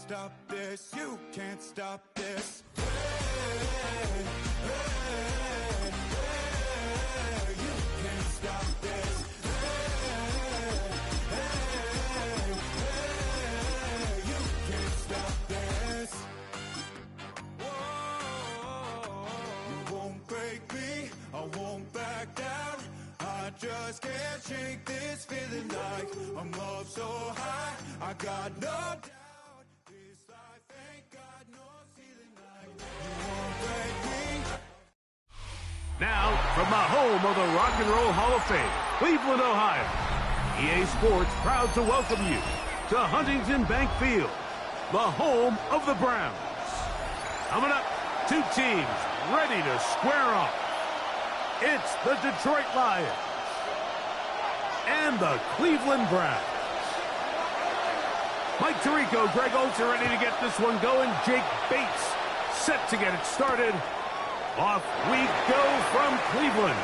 stop this, you can't stop this. You can't stop this. You can't stop this. Whoa, you won't break me, I won't back down. I just can't shake this feeling like I'm up so high. I got no doubt. This life ain't got no ceiling like you won't break me. Now, from the home of the Rock and Roll Hall of Fame, Cleveland, Ohio, EA Sports proud to welcome you to Huntington Bank Field, the home of the Browns. Coming up, two teams ready to square off. It's the Detroit Lions and the Cleveland Browns. Mike Tirico, Greg Olsen ready to get this one going. Jake Bates set to get it started. Off we go from Cleveland.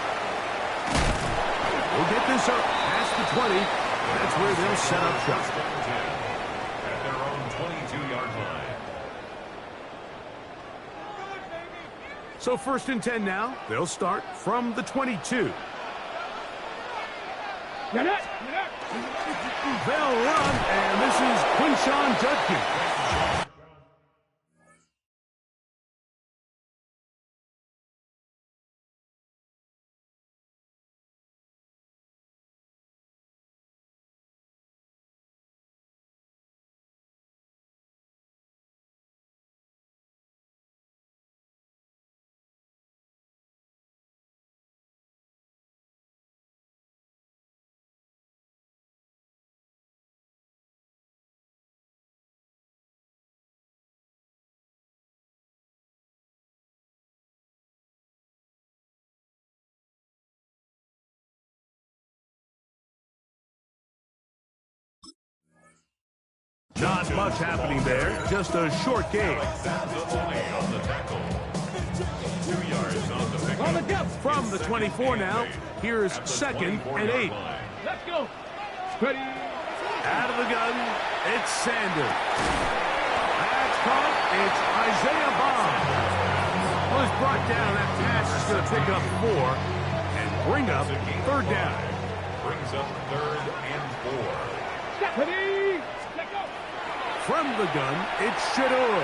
We'll get this up past the 20. That's where they'll set up shop. At their own 22-yard line. So 1st and 10 now. They'll start from the 22. They'll run, and this is Quinshon Judkins. Not much happening there, just a short game. From the 24 now, here's 2nd and 8. Let's go. Ready. Out of the gun, it's Sanders. That's caught, it's Isaiah Bond. Was brought down, that pass is going to pick up 4 and bring up 3rd down. Brings up 3rd and 4. Ready. From the gun, it's Shador.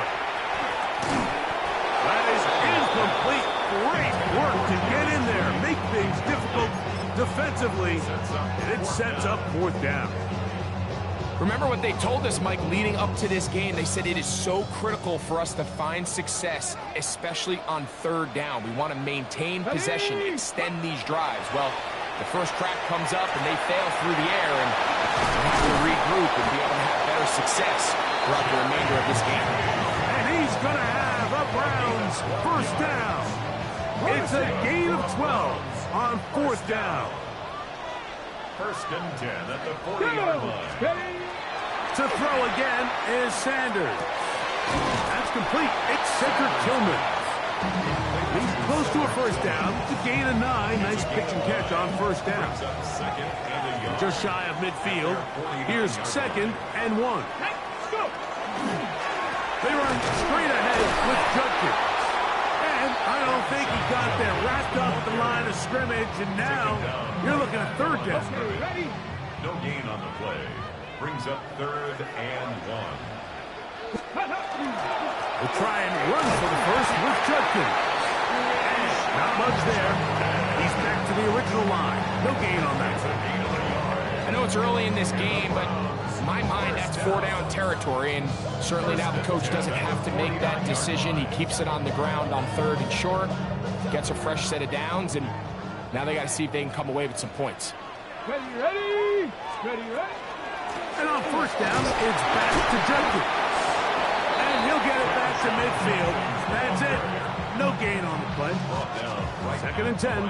That is incomplete. Great work to get in there, make things difficult defensively, and it sets up 4th down. Remember what they told us, Mike, leading up to this game. They said it is so critical for us to find success, especially on 3rd down. We want to maintain possession, extend these drives. Well, the first crack comes up, and they fail through the air, and we have to regroup and be able to have better success throughout the remainder of this game. And he's going to have a Browns 1st down. It's a gain of 12 on 4th down. 1st and 10 at the 40-yard line. To throw again is Sanders. That's complete. It's Cedric Tillman. He's close to a 1st down. It's a gain of 9. Nice pitch and catch on 1st down. Just shy of midfield. Here's 2nd and 1. They run straight ahead with Judkins. And I don't think he got there. Wrapped up at the line of scrimmage, and now you're looking at 3rd down. No gain on the play. Brings up 3rd and 1. We'll try and run for the 1st with Judkins. Not much there. He's back to the original line. No gain on that. I know it's early in this game, but in my mind, that's 4-down territory, and certainly now the coach doesn't have to make that decision. He keeps it on the ground on 3rd and short, gets a fresh set of downs, and now they got to see if they can come away with some points. Ready, ready. Ready, ready. And on 1st down, it's back to Judkins. And he'll get it back to midfield. That's it. No gain on the play. 2nd and 10.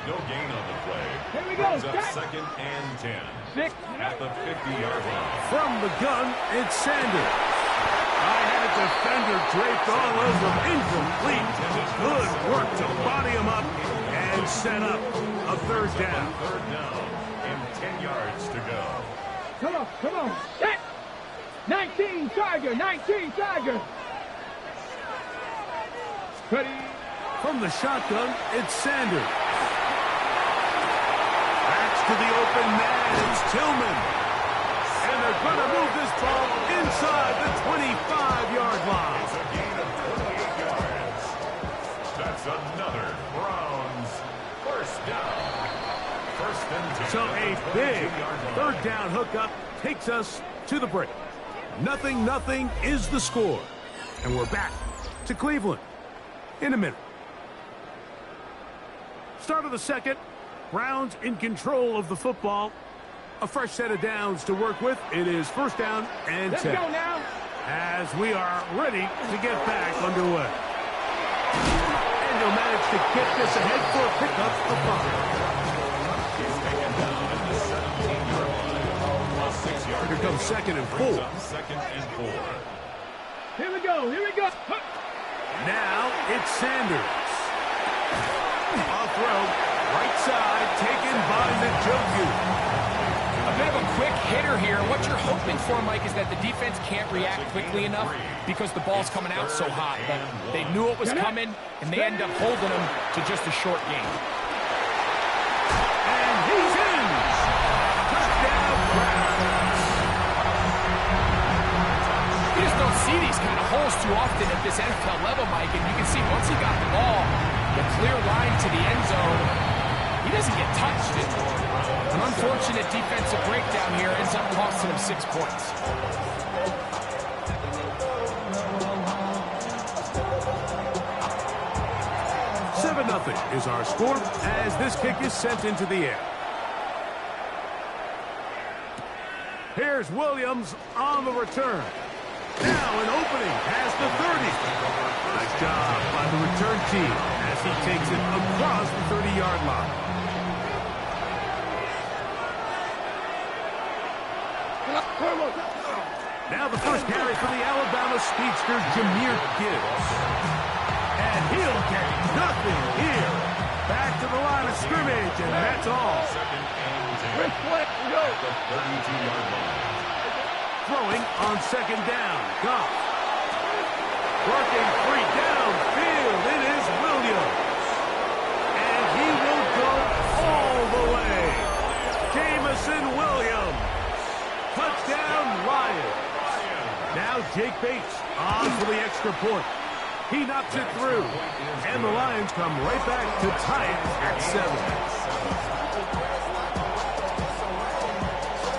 No gain on the play. Here we go. Brings up 2nd and 10. 6. At the 50-yard line. From the gun, it's Sanders. I had a defender draped all over him. Incomplete. Good work to body him up and set up a 3rd down. 3rd down and 10 yards to go. Come on, come on. Set. 19 Tiger, 19 Tiger. Ready. From the shotgun, it's Sanders. Backs to the open man. It's Tillman. And they're going to move this ball inside the 25-yard line. It's a gain of 28 yards. That's another Browns first down. First and 10. So a big third down hookup takes us to the break. 0-0 is the score. And we're back to Cleveland in a minute. Start of the second. Browns in control of the football. A fresh set of downs to work with. It is first down and 10. Let's go now. As we are ready to get back underway. And they'll manage to get this ahead for a pickup of 5. He's taken down at the 17-yard line. 6 yards. Here comes second and 4. Second and 4. Here we go, here we go. Now it's Sanders. Off throw, right side, taken by Njoku. A bit of a quick hitter here. What you're hoping for, Mike, is that the defense can't react quickly enough because the ball's coming out so hot. But they knew it was coming, and they end up holding them to just a short game. And he's in. Touchdown, Browns. You just don't see these kind of holes too often at this NFL level, Mike. And you can see once he got the ball, the clear line to the end zone, he doesn't get touched. An unfortunate defensive breakdown here ends up costing him 6 points. Nothing is our score as this kick is sent into the air. Here's Williams on the return. Now an opening past the 30. Nice job by the return team as he takes it across the 30-yard line. Now the first carry for the Alabama speedster, Jahmyr Gibbs. And he'll get nothing here. Back to the line of scrimmage, and that's all. Second and 10. Go. The 32-yard line. Throwing on second down. Goff. Working free downfield. It is Williams. And he will go all the way. Jamison Williams. Touchdown, Lions. Now Jake Bates on for the extra point. He knocks it through, and the Lions come right back to tie it at 7.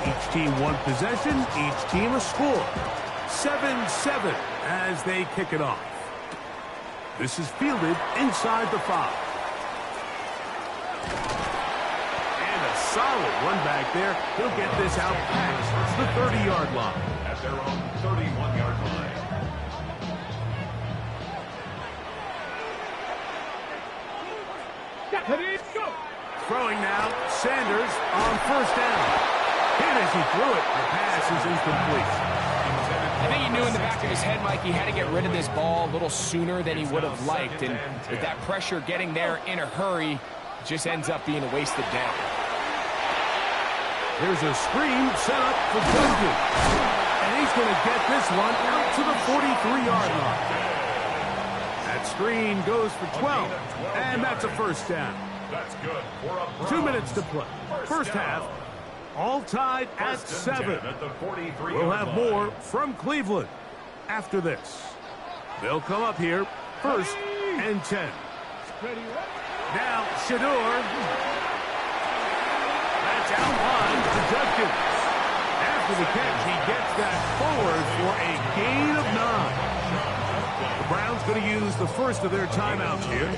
Each team one possession, each team a score. 7-7 as they kick it off. This is fielded inside the 5. And a solid run back there. He'll get this out past the 30-yard line. At their own 31-yard line. Throwing now, Sanders on first down. Hit as he threw it. The pass is incomplete. I think he knew in the back of his head, Mike, he had to get rid of this ball a little sooner than he would have liked. And with that pressure getting there in a hurry, it just ends up being a wasted down. There's a screen set up for Duncan. And he's going to get this one out to the 43-yard line. That screen goes for 12, and that's a first down. That's good for a 2 minutes to play. First half, all tied at 7. We'll have more from Cleveland after this. They'll come up here first and 10. Now Shador. That's outlined to Judkins. After the catch, he gets that forward for a gain of 9. The Browns going to use the first of their timeouts here,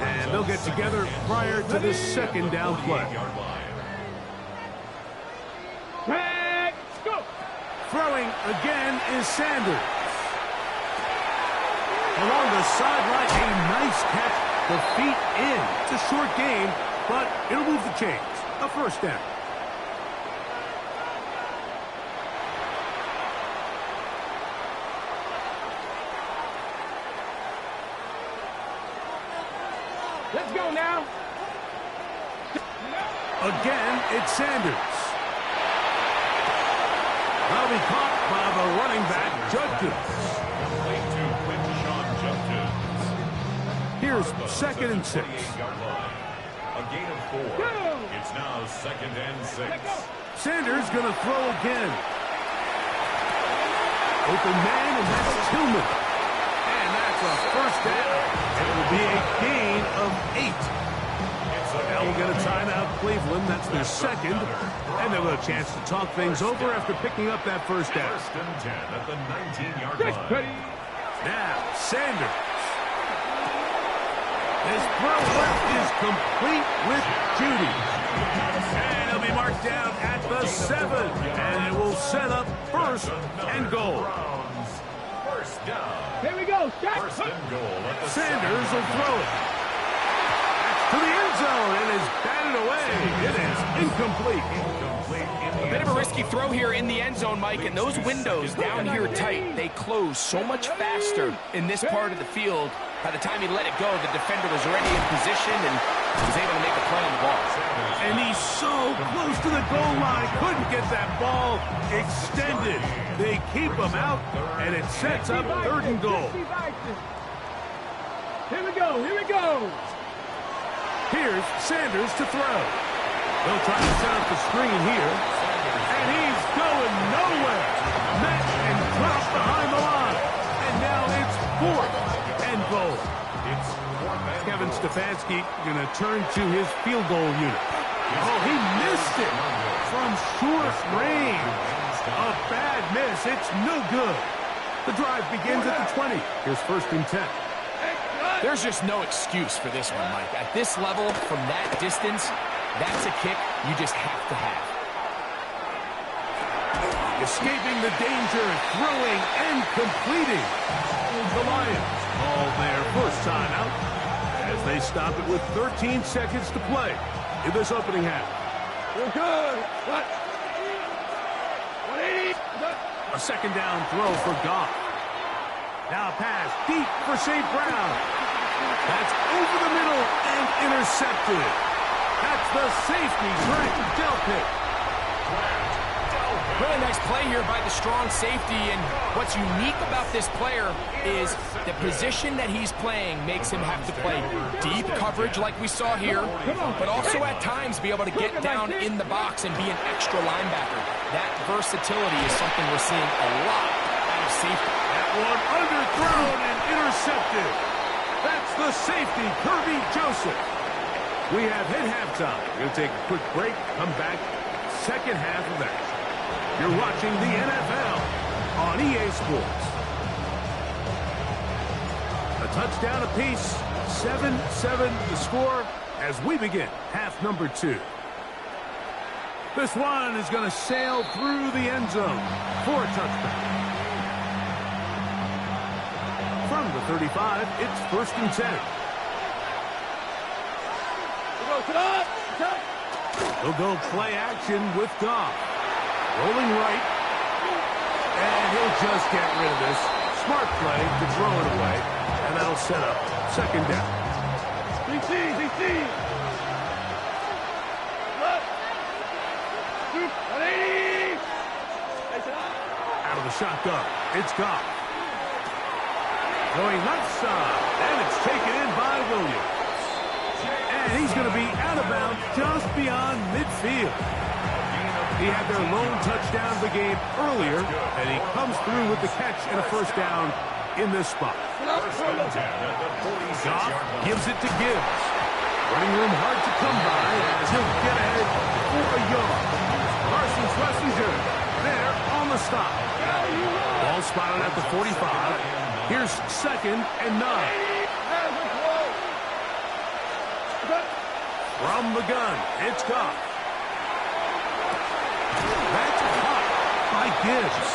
and they'll get together prior to this second down play. Throwing again is Sanders. Along the sideline, a nice catch. The feet in. It's a short game, but it'll move the chains. A first down. Let's go now. Again, it's Sanders. That'll be caught by the the running back, Judkins. Complete to Quinshon Judkins. Here's 2nd and 6. A gain of 4. It's now 2nd and 6. Sanders going to throw again. Open man, and that's Tillman. And that's a first down. And it will be a gain of 8. Now we'll get a timeout, Cleveland. That's their 2nd. And they'll have a chance to talk things over after picking up that first down. 1st and 10 at the 19-yard line. Now, Sanders. His throw left is complete with Judy. And he'll be marked down at the 7. And it will set up 1st and goal. First down. Here we go. First and goal at the Sanders will throw it to the end zone and is batted away. It is incomplete. A bit of a risky throw here in the end zone, Mike, and those windows down here tight, they close so much faster in this part of the field. By the time he let it go, the defender was already in position and was able to make a play on the ball. And he's so close to the goal line, couldn't get that ball extended. They keep him out, and it sets up 3rd and goal. Here we go. Here we go. Here's Sanders to throw. They'll try to set up the screen here. And he's going nowhere. Met and dropped behind the line. And now it's 4th and goal. Kevin Stefanski going to turn to his field goal unit. Oh, he missed it from short range. A bad miss. It's no good. The drive begins at the 20. Here's 1st and 10. There's just no excuse for this one, Mike. At this level, from that distance, that's a kick you just have to have. Escaping the danger, throwing and completing. The Lions call their first timeout as they stop it with 13 seconds to play in this opening half. We're good. What? 180. A 2nd down throw for Goff. Now a pass deep for St. Brown. That's over the middle and intercepted. That's the safety, Grant Delpit. Really nice play here by the strong safety, and what's unique about this player is the position that he's playing makes him have to play deep coverage like we saw here, but also at times be able to get down in the box and be an extra linebacker. That versatility is something we're seeing a lot out of safety. That one underthrown and intercepted. That's the safety, Kirby Joseph. We have hit halftime. We're going to take a quick break, come back, 2nd half of action. You're watching the NFL on EA Sports. A touchdown apiece, 7-7 the score as we begin half number 2. This one is going to sail through the end zone for a touchdown. From the 35, it's 1st and 10. He'll go play action with Goff. Rolling right. And he'll just get rid of this. Smart play to throw it away. And that'll set up 2nd down. CC. Out of the shotgun. It's Goff. Going left side. And it's taken in by Williams. And he's going to be out of bounds just beyond midfield. He had their lone touchdown of the game earlier, and he comes through with the catch and a first down in this spot. Goff gives it to Gibbs. Running room hard to come by as he'll get ahead for a yard. Carson Schlesinger there on the stop. Ball spotted at the 45. Here's 2nd and 9. From the gun, it's Goff. That's caught by Gibbs.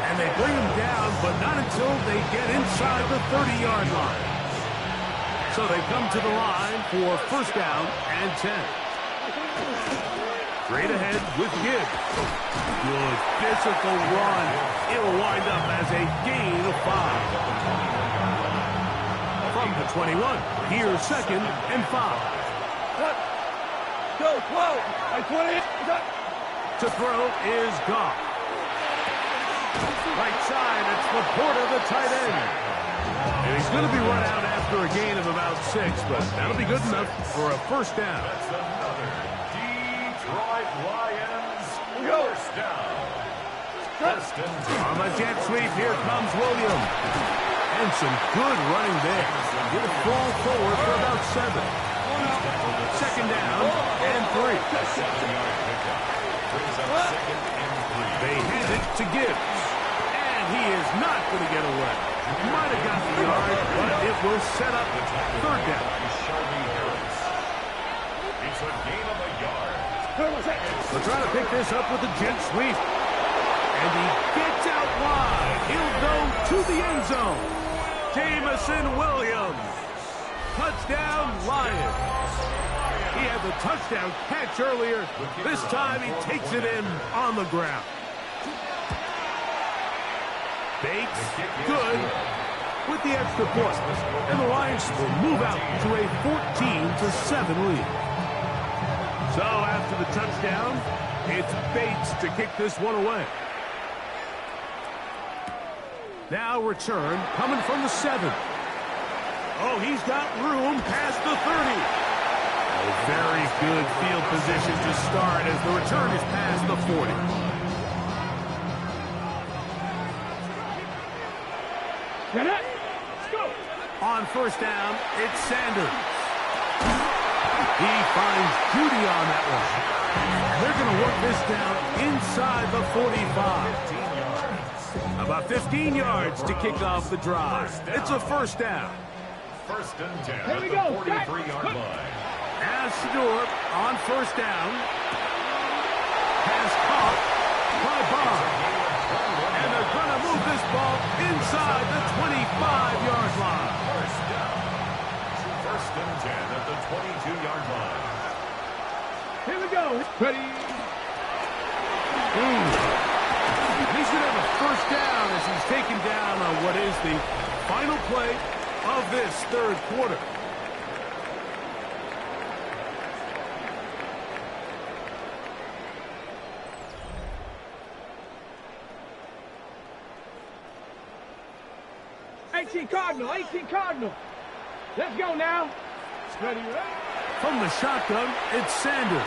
And they bring him down, but not until they get inside the 30-yard line. So they come to the line for 1st down and 10. Straight ahead with Gibbs. Good physical run. It'll wind up as a gain of 5. From the 21, here's 2nd and 5. Go, 12. 20. To throw is Goff. Right side, it's Laporta, the tight end. And he's going to be run out after a gain of about 6, but that'll be good enough for a first down. That's another Detroit Lions first down. First and 10. On the jet sweep, here comes Williams. And some good running there. He'll fall forward for about 7. Second down and 3. 7-yard pickup. Brings up second and 3. They hand it to Gibbs. And he is not going to get away. Might have gotten the yard, but it will set up third down. It's a gain of a yard. They'll try to pick this up with the jet sweep. And he gets out wide. He'll go to the end zone. Jameson Williams. Touchdown, Lions. He had the touchdown catch earlier. This time he takes it in on the ground. Bates, good, with the extra point. And the Lions will move out to a 14-7 lead. So after the touchdown, it's Bates to kick this one away. Now return, coming from the 7. Oh, he's got room past the 30. A very good field position to start as the return is past the 40. Let's go. On first down, it's Sanders. He finds Judy on that one. They're going to work this down inside the 45. About 15 yards to kick off the drive. It's a first down. First and 10 Here at we the go. 43-yard line. As Stewart on first down. Pass caught by Bond. And they're going to move this ball inside the 25-yard line. First down. First and 10 at the 22-yard line. Here we go. Ready. He's going to have a first down as he's taken down on what is the final play of this third quarter. $18 Cardinal. Let's go now. Ready, From the shotgun, it's Sanders.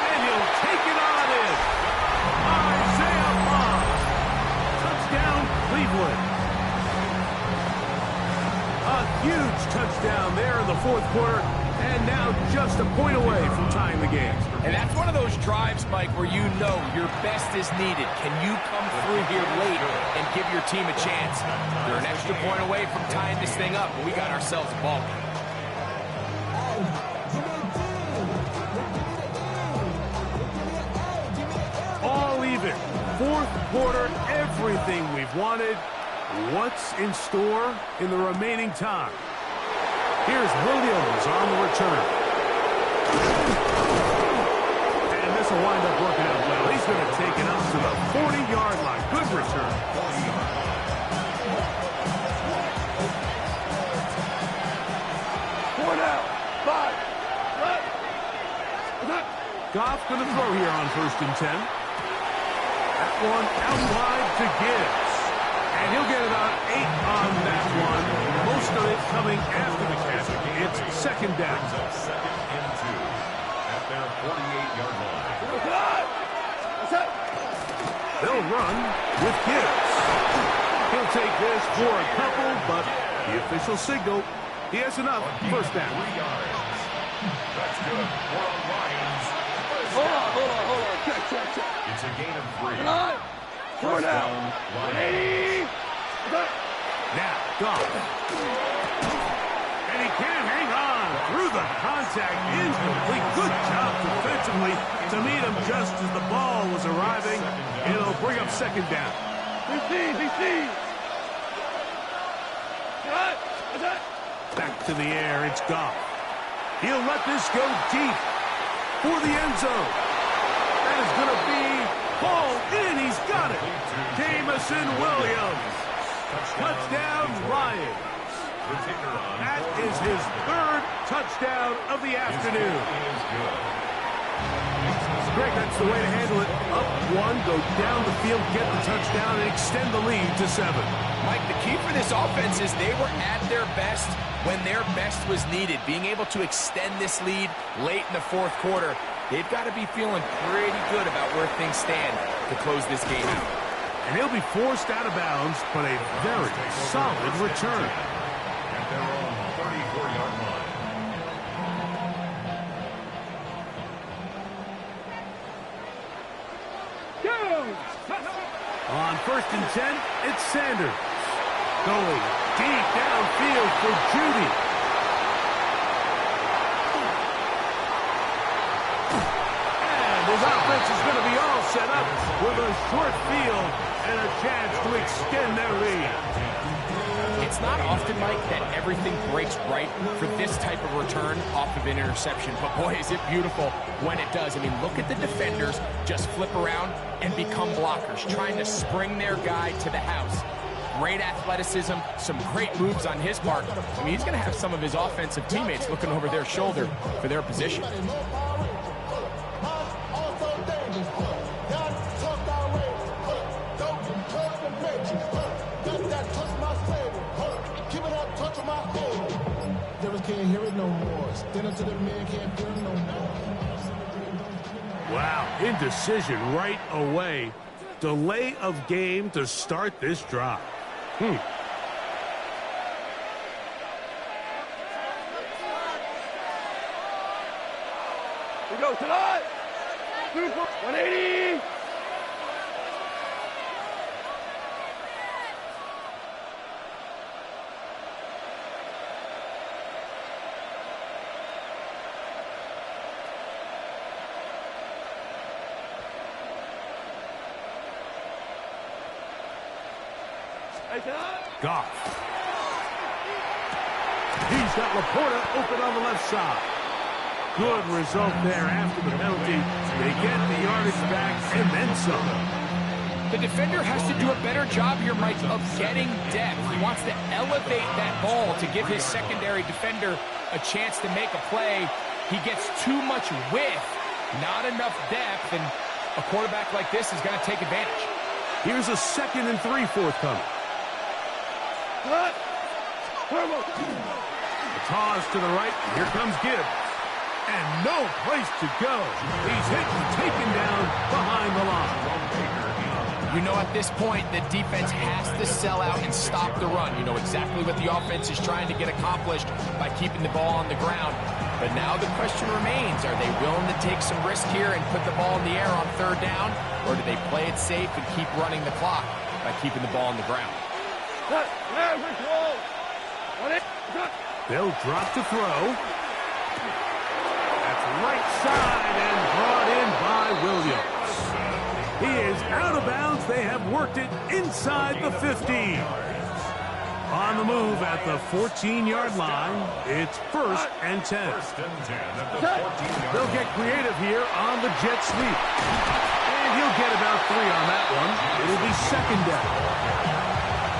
And he'll take it on in. Isaiah Bond. Touchdown, Cleveland. A huge touchdown there in the fourth quarter, and now just a point away from tying the game. And that's one of those drives, Mike, where you know your best is needed. Can you come through here late and give your team a chance? They're an extra point away from tying this thing up, and we got ourselves a ball game. All even. Fourth quarter, everything we've wanted. What's in store in the remaining time? Here's Williams on the return. And this will wind up working out well. He's going to take it up to the 40-yard line. Good return. 4 down. 5. Goff going to throw here on first and 10. That one out wide to Gibbs. And he'll get about 8 on that one. Most of it coming after the catch. It's second down. Second and 2 at their 48-yard line. They'll run with Gibbs. He'll take this for a couple, but the official signal, he has enough. First down. 3 yards. That's good for the Lions. Hold on. Check. It's a gain of 3. 4 down. Lions. Now, Goff. And he can't hang on through the contact. Incomplete. Good job defensively to meet him just as the ball was arriving. It'll bring up second down. He sees. Back to the air, it's Goff. He'll let this go deep for the end zone. That is going to be hauled in. He's got it. Jameson Williams. Touchdown, Lions. That is his third touchdown of the afternoon. Greg, that's the way to handle it. Up one, go down the field, get the touchdown, and extend the lead to 7. Mike, the key for this offense is they were at their best when their best was needed. Being able to extend this lead late in the fourth quarter, they've got to be feeling pretty good about where things stand to close this game out. And he'll be forced out of bounds, but a very solid return. And they're on the 34-yard line. On 1st and 10, it's Sanders. Going deep downfield for Judy. And his offense is going to be all set up with a short field and a chance to extend their lead. It's not often, Mike, that everything breaks right for this type of return off of an interception. But, boy, is it beautiful when it does. I mean, look at the defenders just flip around and become blockers, trying to spring their guy to the house. Great athleticism, some great moves on his part. I mean, he's going to have some of his offensive teammates looking over their shoulder for their position. Can't hear it no more. Stand up to the man, can't hear it no more. Wow, indecision right away. Delay of game to start this drive. We go tonight. Super 180. Goff. He's got Laporta open on the left side. Good result there after the penalty. They get the yardage back and then some. The defender has to do a better job here, Mike, of getting depth. He wants to elevate that ball to give his secondary defender a chance to make a play. He gets too much width, not enough depth, and a quarterback like this is going to take advantage. Here's a 2nd and 3 forthcoming. What? A toss to the right. Here comes Gibbs. And no place to go. He's hit and taken down behind the line. You know, at this point, the defense has to sell out and stop the run. You know exactly what the offense is trying to get accomplished by keeping the ball on the ground. But now the question remains, are they willing to take some risk here and put the ball in the air on 3rd down? Or do they play it safe and keep running the clock by keeping the ball on the ground? They'll drop to throw. That's right side and brought in by Williams. He is out of bounds. They have worked it inside the 15. On the move at the 14-yard line, it's 1st and 10. They'll get creative here on the jet sweep. And he'll get about 3 on that one. It'll be 2nd down.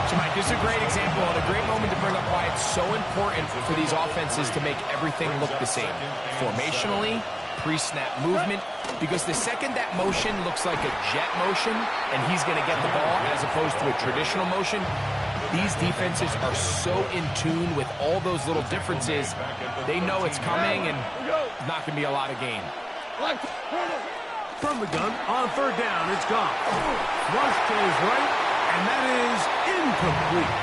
So, Mike, this is a great example and a great moment to bring up why it's so important for these offenses to make everything look the same. Formationally, pre-snap movement, because the second that motion looks like a jet motion and he's going to get the ball as opposed to a traditional motion, these defenses are so in tune with all those little differences. They know it's coming and it's not going to be a lot of gain. From the gun, on 3rd down, it's gone. Rush to his right, and that is incomplete.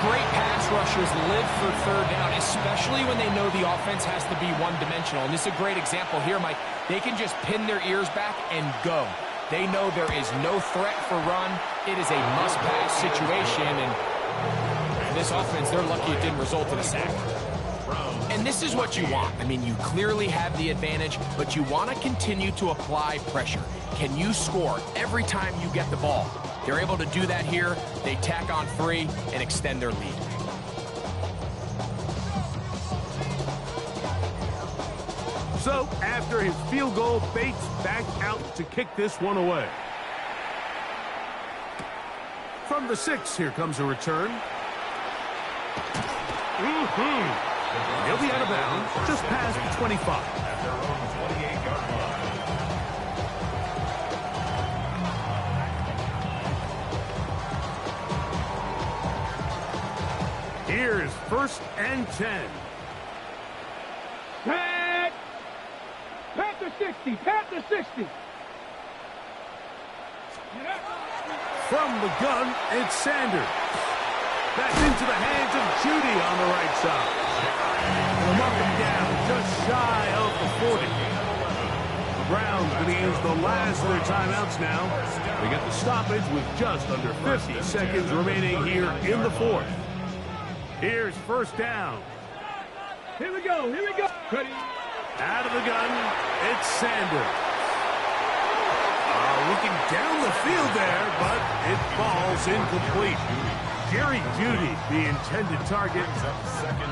Great pass rushers live for 3rd down, especially when they know the offense has to be one-dimensional. And this is a great example here, Mike. They can just pin their ears back and go. They know there is no threat for run. It is a must-pass situation, and this offense, they're lucky it didn't result in a sack. And this is what you want. I mean, you clearly have the advantage, but you want to continue to apply pressure. Can you score every time you get the ball? They're able to do that here. They tack on 3 and extend their lead. So, after his field goal, Bates back out to kick this one away. From the 6, here comes a return. He'll be out of bounds, just past the 25. Here's 1st and 10. Pat! Pat the 60! Pat the 60! From the gun, it's Sanders. That's into the hands of Judy on the right side. From up and down, just shy of the 40. The Browns going to use the last of their timeouts now. They get the stoppage with just under 50 seconds remaining here in the 4th. Here's 1st down. Here we go, here we go. Ready. Out of the gun, it's Sanders. Looking down the field there, but it falls incomplete. Jerry Jeudy, the intended target,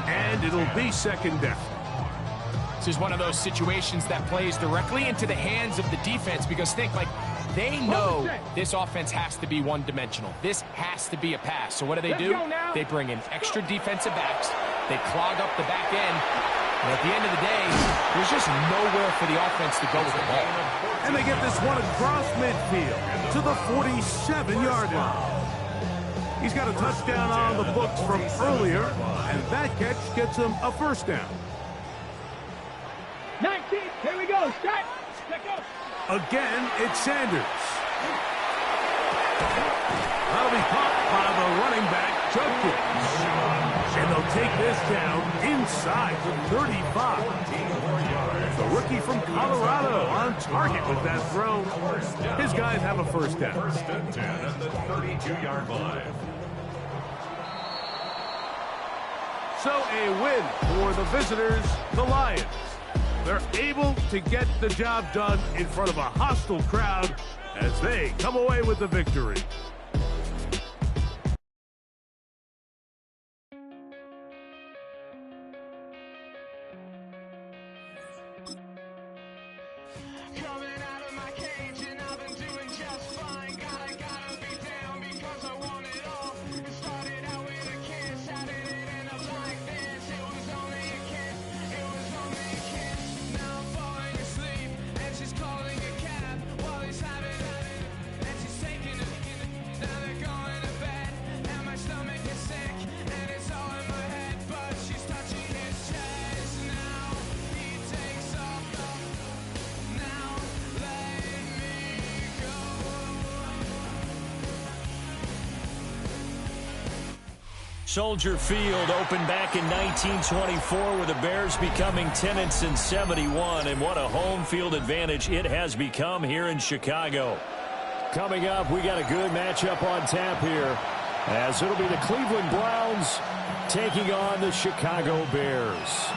and it'll be 2nd down. This is one of those situations that plays directly into the hands of the defense because they know this offense has to be one-dimensional. This has to be a pass. So what do? They bring in extra defensive backs. They clog up the back end. And at the end of the day, there's just nowhere for the offense to go with the ball. And they get this one across midfield to the 47-yard line. He's got a touchdown on the books from earlier, and that catch gets him a 1st down. 19, here we go, start. Again, it's Sanders. That'll be caught by the running back, Judkins. And they'll take this down inside the 35. The rookie from Colorado on target with that throw. His guys have a 1st down. 1st and 10 at the 32-yard line. So a win for the visitors, the Lions. They're able to get the job done in front of a hostile crowd as they come away with the victory. Soldier Field opened back in 1924 with the Bears becoming 10-71, and what a home field advantage it has become here in Chicago. Coming up, we got a good matchup on tap here, as it'll be the Cleveland Browns taking on the Chicago Bears.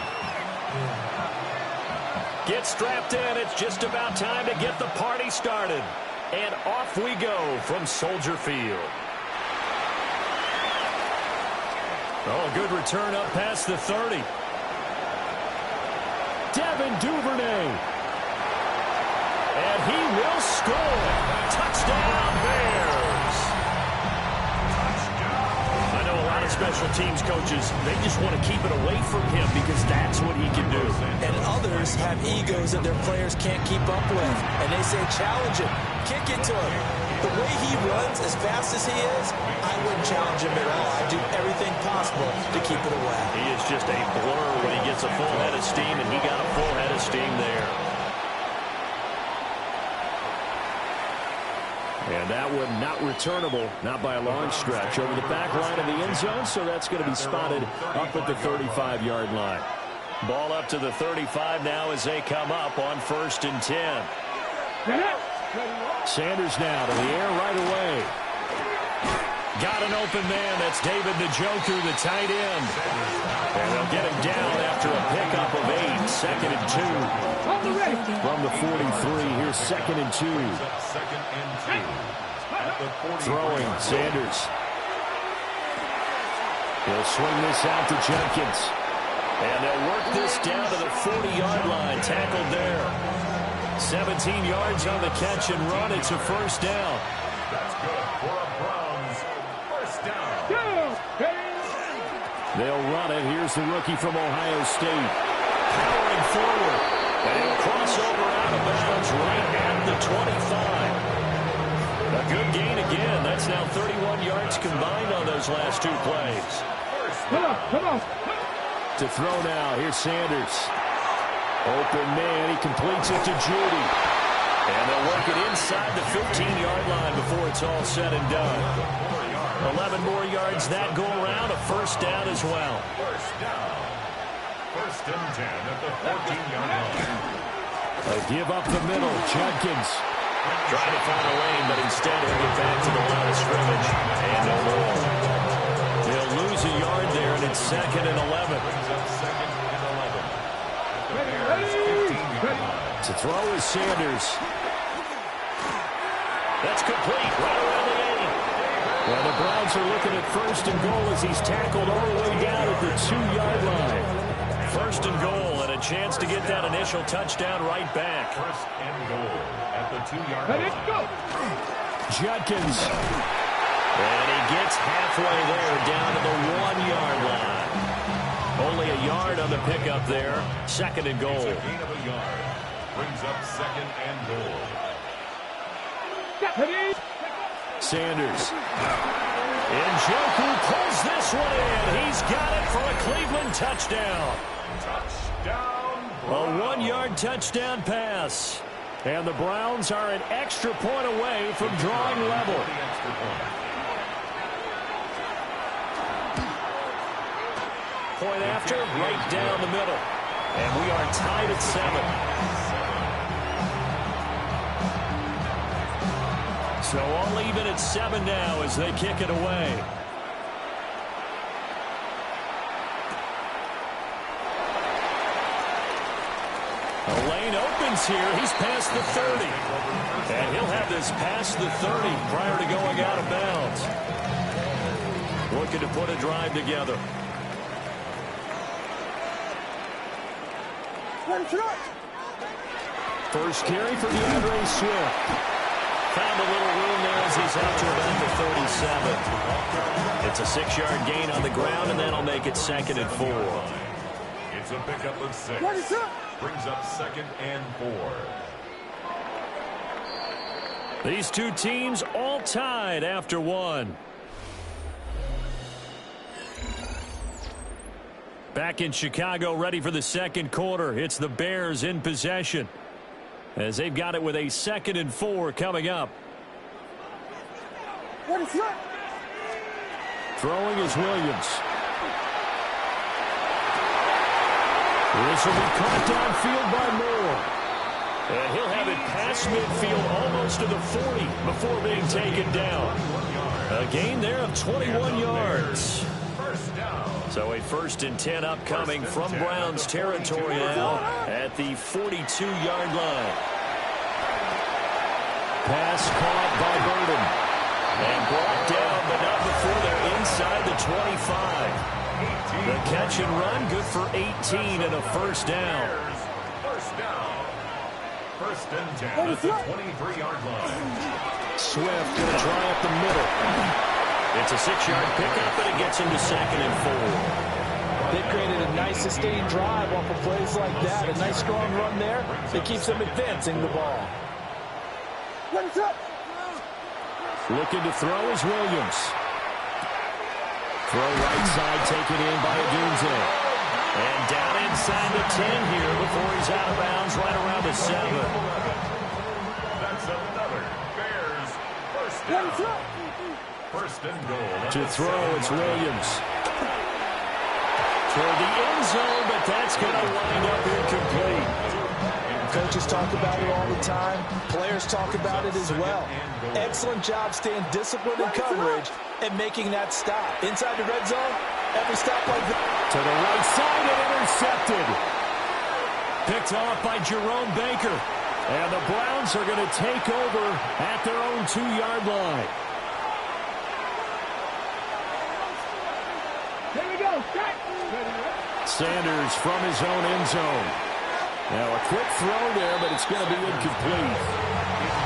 Get strapped in. It's just about time to get the party started. And off we go from Soldier Field. Oh, a good return up past the 30. Devin Duvernay. And he will score. Touchdown, Bears. I know a lot of special teams coaches, they just want to keep it away from him because that's what he can do. And others have egos that their players can't keep up with. And they say, challenge him. Kick it to him. The way he runs, as fast as he is, I wouldn't challenge him at all. I'd do everything possible to keep it away. He is just a blur when he gets a full head of steam, and he got a full head of steam there. And that one not returnable, not by a long stretch, over the back line of the end zone, so that's going to be spotted up at the 35-yard line. Ball up to the 35 now as they come up on 1st and 10. Sanders now to the air right away. Got an open man. That's David Njoku, the tight end. And they'll get him down after a pickup of 8. 2nd and 2. From the 43, here's 2nd and 2. Throwing, Sanders. He'll swing this out to Jenkins. And they'll work this down to the 40-yard line. Tackled there. 17 yards on the catch and run. It's a 1st down. That's good for a Browns 1st down. They'll run it. Here's the rookie from Ohio State. Powering forward. And he'll cross over out of bounds right at the 25. A good gain again. That's now 31 yards combined on those last 2 plays. 1st Come on. To throw now, here's Sanders. Open man, he completes it to Judy. And they'll work it inside the 15-yard line before it's all said and done. 11 more yards that go around, a first down as well. First down. First and 10 at the 14-yard line. They give up the middle, Judkins. Trying to find a lane, but instead he'll get back to the line of scrimmage. And no more. They'll lose a yard there, and it's 2nd and 11. Brings up 2nd and 11. At the Bears' 15-yard line. To throw is Sanders. That's complete, right around the 80. Well, the Browns are looking at 1st and goal as he's tackled all the way down at the 2-yard line. 1st and goal, and a chance to get that initial touchdown right back. 1st and goal at the 2-yard line. Judkins. And he gets halfway there, down to the 1-yard line. Only a yard on the pickup there. 2nd and goal. It's a gain of a yard. Brings up 2nd and goal. Sanders. Njoku pulls this one in. He's got it for a Cleveland touchdown. Touchdown, A Browns. 1-yard touchdown pass. And the Browns are an extra point away from drawing level. The extra point. Point after, right down the middle. And we are tied at 7. So all even at 7 now as they kick it away. A lane opens here. He's past the 30. And he'll have this past the 30 prior to going out of bounds. Looking to put a drive together. First carry for DeAndre Swift. Found a little room there as he's out to about the 37. It's a 6-yard gain on the ground, and that'll make it 2nd and 4. It's a pickup of 6. Brings up 2nd and 4. These two teams all tied after 1. Back in Chicago, ready for the 2nd quarter. It's the Bears in possession, as they've got it with a 2nd and 4 coming up. Throwing is Williams. This will be caught downfield by Moore. And he'll have it past midfield almost to the 40 before being taken down. A gain there of 21 yards. So a 1st and 10 upcoming from Browns territory now at the 42-yard line. Pass caught by Burden. And brought down, but not before they're inside the 25. The catch and run, good for 18 and a first down. First down. 1st and 10 at the 23-yard line. Swift going to try up the middle. It's a 6-yard pickup, and it gets him to 2nd and 4. They created a nice sustained drive off of plays like that. A nice strong run there that keeps them advancing the ball. Looking to throw is Williams. Throw right side taken in by Adunze. And down inside the 10 here before he's out of bounds right around the 7. That's another Bears first down. 1st and goal. To throw, it's Williams. Toward the end zone, but that's going to wind up incomplete. Coaches talk about it all the time. Players talk about it as well. Excellent job staying disciplined in coverage and making that stop. Inside the red zone, every stop like that. To the right side and intercepted. Picked off by Jerome Baker. And the Browns are going to take over at their own 2-yard line. Here we go. Sanders from his own end zone. Now a quick throw there, but it's going to be incomplete.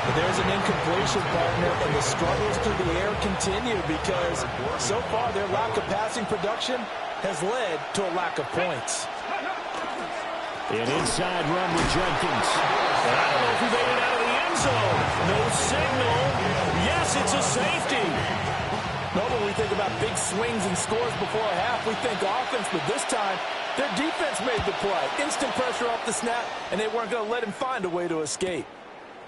But there's an incompletion, partner, and the struggles through the air continue because so far their lack of passing production has led to a lack of points. An inside run with Jenkins. And I don't know if he made it out of the end zone. No signal. Yes, it's a safety. No, but we we think about big swings and scores before a half, we think offense, but this time, their defense made the play. Instant pressure off the snap, and they weren't going to let him find a way to escape.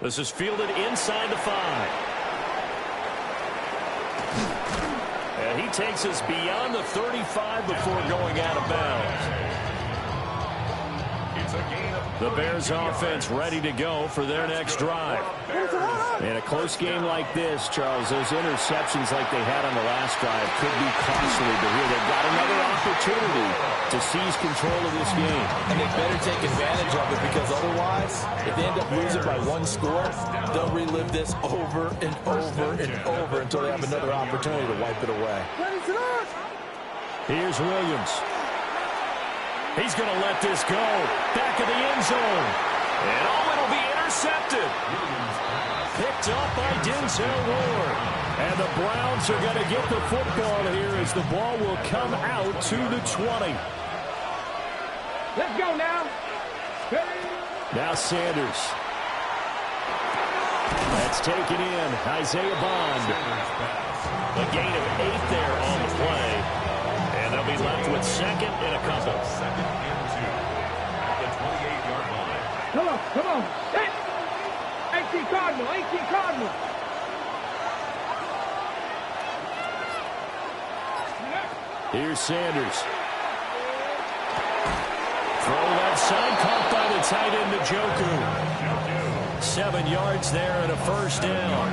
This is fielded inside the 5. And he takes us beyond the 35 before going out of bounds. The Bears offense ready to go for their next drive. In a close game like this, Charles, those interceptions like they had on the last drive could be costly, but here they've got another opportunity to seize control of this game. And they better take advantage of it, because otherwise, if they end up losing by 1 score, they'll relive this over and over and over until they have another opportunity to wipe it away. Here's Williams. He's going to let this go. Back of the end zone. And it'll be intercepted. Picked up by Denzel Ward. And the Browns are going to get the football here as the ball will come out to the 20. Let's go now. Now Sanders. That's taken in. Isaiah Bond. A gain of 8 there on the play. And they'll be left with second and a couple. Second and 2 at the 28-yard line. Come on. 18 Cardinal. Here's Sanders. Throw left side, caught by the tight end, Njoku. 7 yards there and a first down.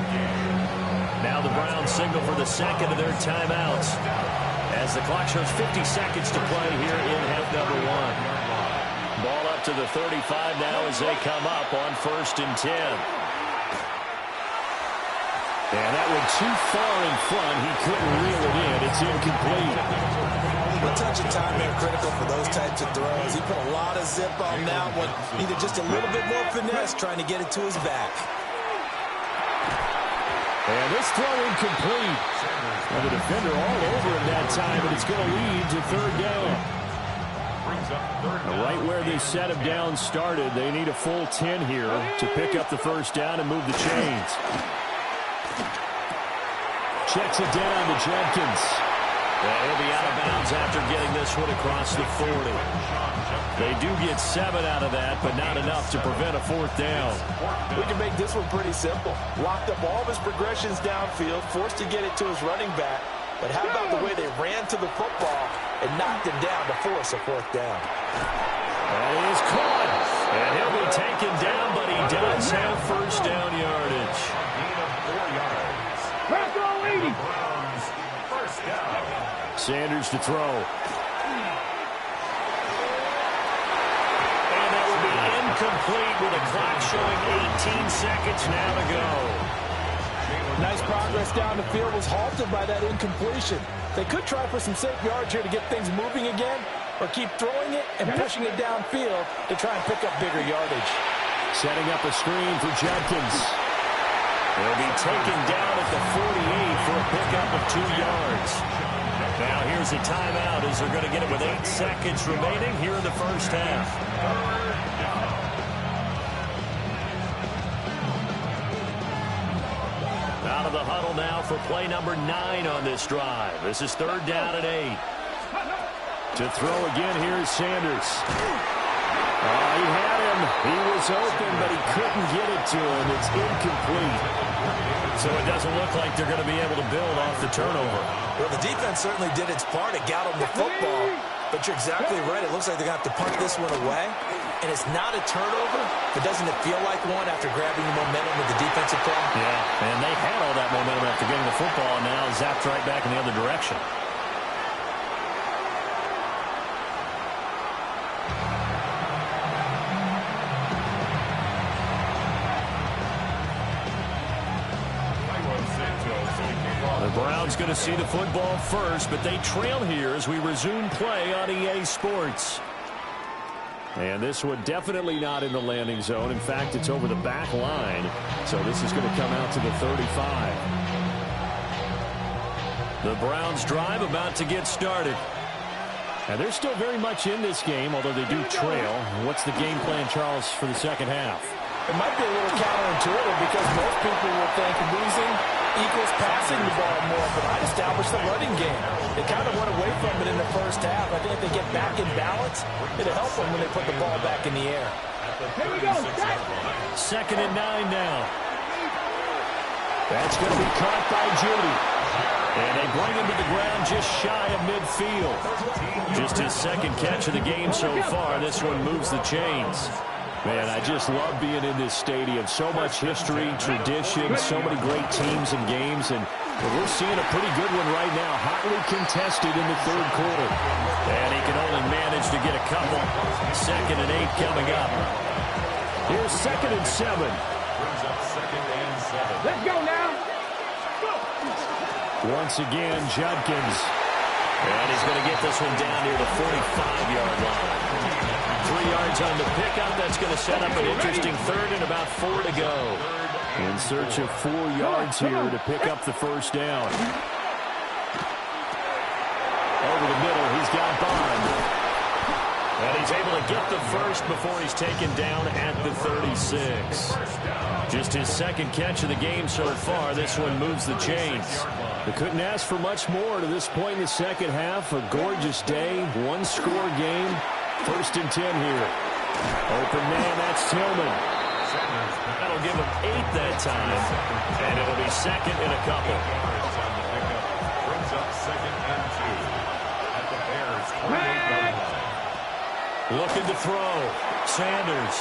Now the Browns signal for the second of their timeouts, as the clock shows 50 seconds to play here in half number 1. Ball up to the 35 now as they come up on 1st and 10. And that one too far in front. He couldn't reel it in. It's incomplete. A touch of time there critical for those types of throws. He put a lot of zip on that one. Needed just a little bit more finesse trying to get it to his back. And this throw incomplete. And the defender all over him that time, but it's going to lead to 3rd down. Right where they set him down started, they need a full 10 here to pick up the first down and move the chains. Checks it down to Jenkins. He'll be out of bounds after getting this one across the 40. They do get 7 out of that, but not enough to prevent a 4th down. We can make this one pretty simple. Locked up all of his progressions downfield, forced to get it to his running back. But how about the way they ran to the football and knocked him down to force a 4th down? That is caught. And he'll be taken down, but he does have first down yardage. Gain of 4 yards. Browns, first down. Sanders to throw. And that will be incomplete with a clock showing 18 seconds now to go. Nice progress down the field was halted by that incompletion. They could try for some safe yards here to get things moving again, or keep throwing it and pushing it downfield to try and pick up bigger yardage. Setting up a screen for Jenkins. He'll be taken down at the 48 for a pickup of 2 yards. Now here's a timeout as they're going to get it with 8 seconds remaining here in the first half. Out of the huddle now for play number 9 on this drive. This is 3rd down and 8. To throw again, here's Sanders. He had him. He was open, but he couldn't get it to him. It's incomplete. So it doesn't look like they're going to be able to build off the turnover. Well, the defense certainly did its part. It got them the football. But you're exactly right. It looks like they're going to have to punt this one away. And it's not a turnover, but doesn't it feel like one after grabbing the momentum with the defensive play? Yeah, and they had all that momentum after getting the football, and now zapped right back in the other direction. The Browns going to see the football first, but they trail here as we resume play on EA Sports. And this one definitely not in the landing zone. In fact, it's over the back line. So this is going to come out to the 35. The Browns drive about to get started. And they're still very much in this game, although they do trail. What's the game plan, Charles, for the second half? It might be a little counterintuitive because most people will think losing equals passing the ball more, but I'd establish the running game. They kind of went away from it in the first half. I think if they get back in balance, it'll help them when they put the ball back in the air. Here we go. Second and 9 now. That's going to be caught by Judy. And they bring him to the ground just shy of midfield. Just his second catch of the game so far. This one moves the chains. Man, I just love being in this stadium. So much history, tradition, so many great teams and games. And we're seeing a pretty good one right now. Hotly contested in the third quarter. And he can only manage to get a couple. Second and 8 coming up. Here's second and 7. Let's go now. Once again, Judkins. And he's going to get this one down near the 45-yard line. 3 yards on the pickup. That's going to set up an interesting third and about 4 to go. In search of 4 yards here to pick up the first down. Over the middle, he's got Bond. And he's able to get the first before he's taken down at the 36. Just his second catch of the game so far. This one moves the chains. They couldn't ask for much more to this point in the second half. A gorgeous day, one-score game. First and 10 here. Open man, that's Tillman. That'll give him 8 that time. And it'll be second and a couple. Brings up second and 2 at the Bears' 28-yard line. Looking to throw. Sanders.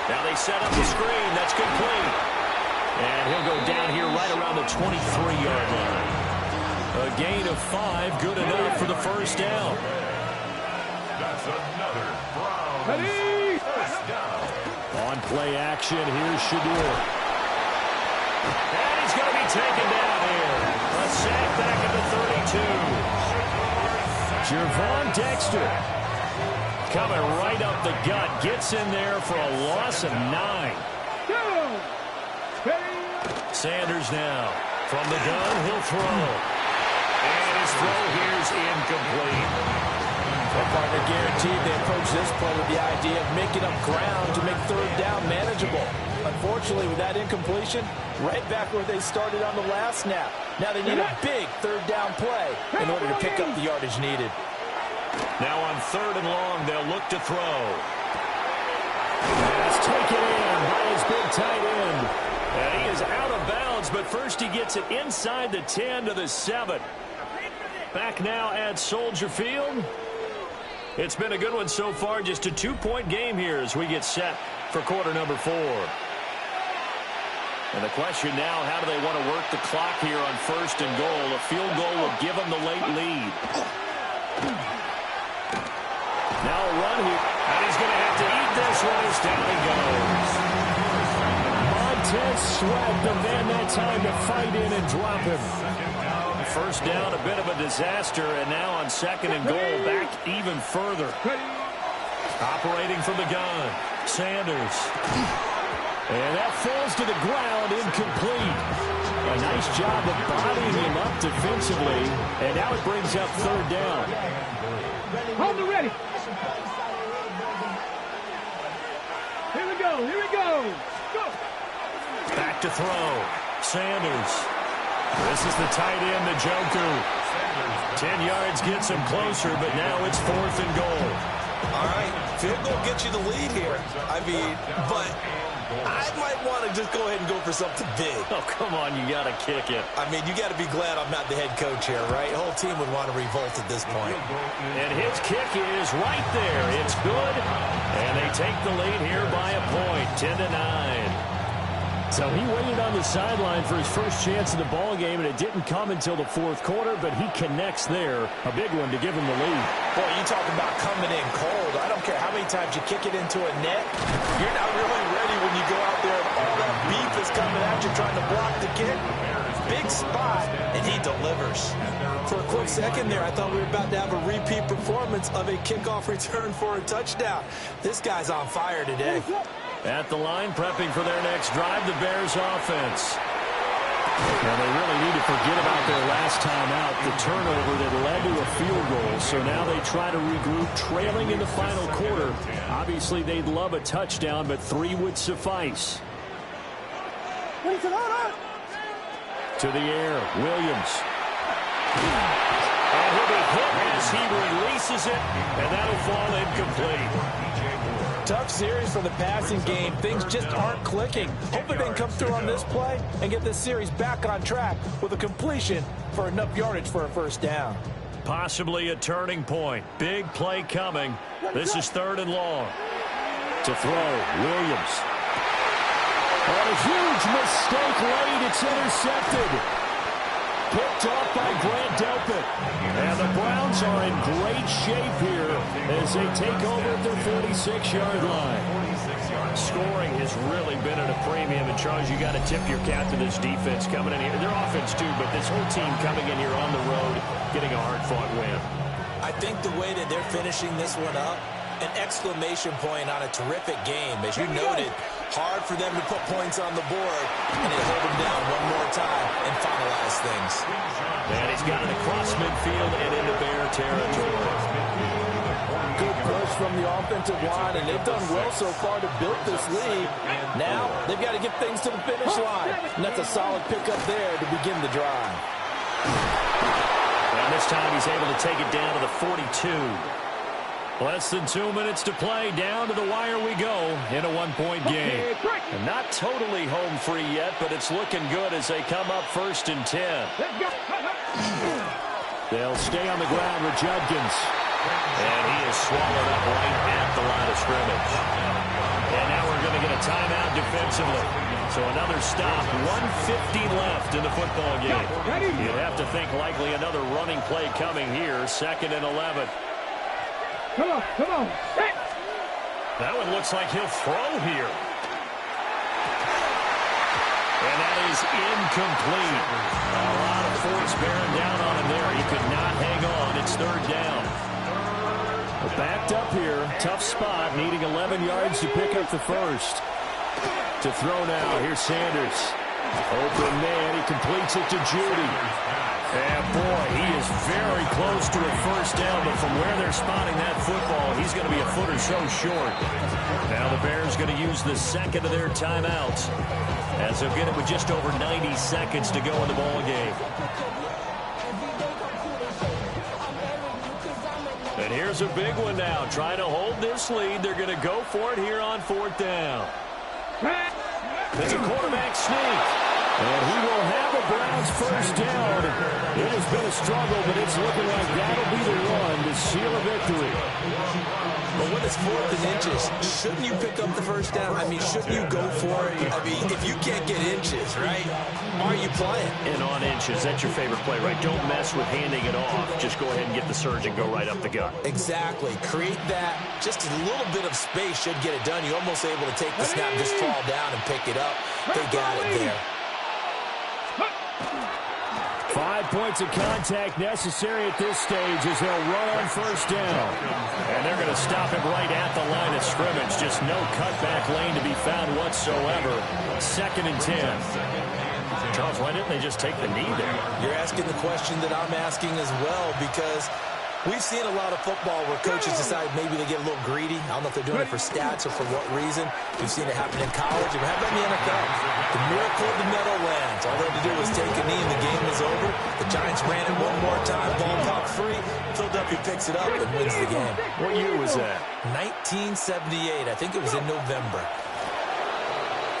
Now they set up the screen. That's complete. And he'll go down here right around the 23-yard line. A gain of 5, good enough for the first down. That's another Browns first down. On play action, here's Shadur. And he's going to be taken down here. A sack back at the 32. Jervon Dexter. Coming right up the gut. Gets in there for a loss of 9. Sanders now. From the gun, he'll throw. And his throw here's incomplete. Their partner guaranteed they approach this play with the idea of making up ground to make third down manageable. Unfortunately, with that incompletion, right back where they started on the last snap. Now they need a big third down play in order to pick up the yardage needed. Now on third and long, they'll look to throw. That's taken in by his big tight end. And he is out of bounds, but first he gets it inside the 10 to the 7. Back now at Soldier Field. It's been a good one so far. Just a 2-point game here as we get set for quarter number 4. And the question now, how do they want to work the clock here on first and goal? A field goal will give them the late lead. Now a run here. And he's going to have to eat this one as down he goes. Montez Sweat, the man that time to fight in and drop him. First down, a bit of a disaster, and now on second and goal, back even further. Operating from the gun, Sanders. And that falls to the ground, incomplete. A nice job of bodying him up defensively, and now it brings up third down. Hold it ready. Here we go, here we go. Go. Back to throw, Sanders. This is the tight end, Njoku. 10 yards gets him closer, but now it's fourth and goal. All right, field goal gets you the lead here. I mean, but I might want to just go ahead and go for something big. Oh, come on, you got to kick it. I mean, you got to be glad I'm not the head coach here, right? The whole team would want to revolt at this point. And his kick is right there. It's good, and they take the lead here by a point, 10-9. So he waited on the sideline for his first chance in the ball game, and it didn't come until the fourth quarter, but he connects there. A big one to give him the lead. Boy, you talk about coming in cold. I don't care how many times you kick it into a net. You're not really ready when you go out there and all that beef is coming at you trying to block the kick. Big spot, and he delivers. For a quick second there, I thought we were about to have a repeat performance of a kickoff return for a touchdown. This guy's on fire today. At the line, prepping for their next drive, the Bears offense. Now they really need to forget about their last time out, the turnover that led to a field goal. So now they try to regroup, trailing in the final quarter. Obviously, they'd love a touchdown, but 3 would suffice. To the air, Williams. And he'll be hit as he releases it, and that'll fall incomplete. Tough series for the passing game. Things just aren't clicking. Hopefully they can come through on this play and get this series back on track with a completion for enough yardage for a first down. Possibly a turning point. Big play coming. This is 3rd and long. To throw, Williams. And a huge mistake late. It's intercepted. Picked off by Grant Delpit. And the Browns are in great shape here as they take over at their 46-yard line. Scoring has really been at a premium. And, Charles, you got to tip your cap to this defense coming in here. Their offense, too, but this whole team coming in here on the road, getting a hard-fought win. I think the way that they're finishing this one up, an exclamation point on a terrific game. As you noted, hard for them to put points on the board, and they hold them down one more time and finalize things. And he's got it across midfield and into Bear territory. Good push from the offensive line, and they've done well so far to build this lead. Now they've got to get things to the finish line, and that's a solid pickup there to begin the drive. And this time he's able to take it down to the 42. Less than 2 minutes to play. Down to the wire we go in a one-point game. And not totally home free yet, but it's looking good as they come up 1st and 10. They'll stay on the ground with Judkins. And he is swallowed up right at the line of scrimmage. And now we're going to get a timeout defensively. So another stop, 1:50 left in the football game. You'd have to think likely another running play coming here, 2nd and 11. Come on, come on. Hey. That one looks like he'll throw here. And that is incomplete. A lot of force bearing down on him there. He could not hang on. It's 3rd down. We're backed up here. Tough spot, needing 11 yards to pick up the first. To throw now. Here's Sanders. Open man. He completes it to Judy. And, boy, he is very close to a first down, but from where they're spotting that football, he's going to be a foot or so short. Now the Bears going to use the 2nd of their timeouts as they'll get it with just over 90 seconds to go in the ball game. And here's a big one now. Trying to hold this lead. They're going to go for it here on 4th down. It's a quarterback sneak. And he will have a Browns first down. It has been a struggle, but it's looking like that'll be the one to seal a victory. But when it's 4th and inches, shouldn't you pick up the first down? I mean, shouldn't you go for it? I mean, if you can't get inches, right, are you playing? And on inches, that's your favorite play, right? Don't mess with handing it off. Just go ahead and get the surge and go right up the gut. Exactly. Create that. Just a little bit of space should get it done. You're almost able to take the snap, just fall down and pick it up. They got it there. 5 points of contact necessary at this stage as they'll run on first down. And they're going to stop him right at the line of scrimmage. Just no cutback lane to be found whatsoever. 2nd and 10. Charles, why didn't they just take the knee there? You're asking the question that I'm asking as well, because we've seen a lot of football where coaches decide maybe they get a little greedy. I don't know if they're doing it for stats or for what reason. We've seen it happen in college. It happened in the NFL. The miracle of the Meadowlands. All they had to do was take a knee and the game was over. The Giants ran it one more time. Ball popped free. Philadelphia picks it up and wins the game. What year was that? 1978. I think it was in November.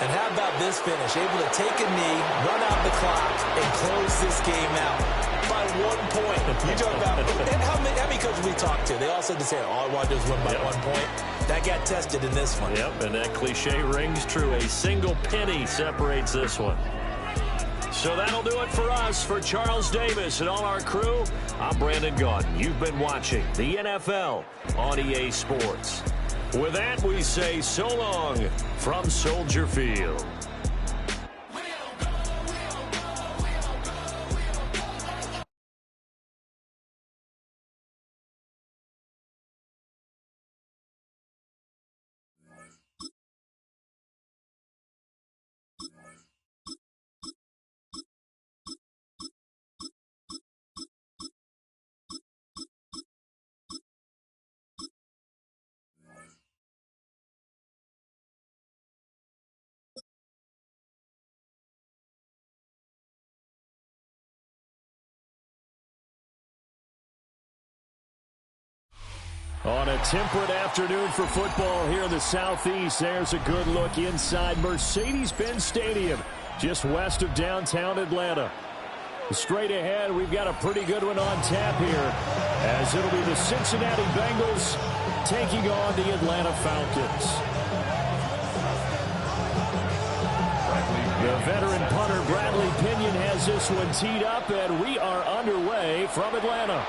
And how about this finish? Able to take a knee, run out the clock, and close this game out by 1 point. You talk about how many coaches we talked to? They all said the same. All I want to do is win by 1 point. That got tested in this one. Yep, and that cliche rings true. A single penny separates this one. So that'll do it for us. For Charles Davis and all our crew, I'm Brandon Gaudin. You've been watching the NFL on EA Sports. With that, we say so long from Soldier Field. On a temperate afternoon for football here in the Southeast, there's a good look inside Mercedes-Benz Stadium, just west of downtown Atlanta. Straight ahead, we've got a pretty good one on tap here, as it'll be the Cincinnati Bengals taking on the Atlanta Falcons. The veteran punter Bradley Pinion has this one teed up, and we are underway from Atlanta.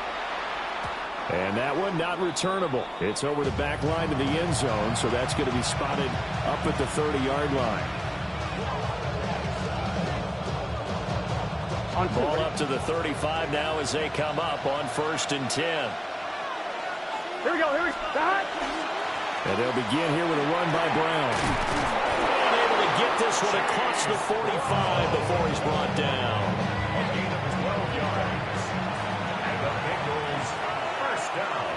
And that one not returnable. It's over the back line to the end zone, so that's going to be spotted up at the 30-yard line. Ball up to the 35 now as they come up on 1st and 10. Here we go. And they'll begin here with a run by Brown. And able to get this one across the 45 before he's brought down. A gain of 12 yards. And the Bengals first down.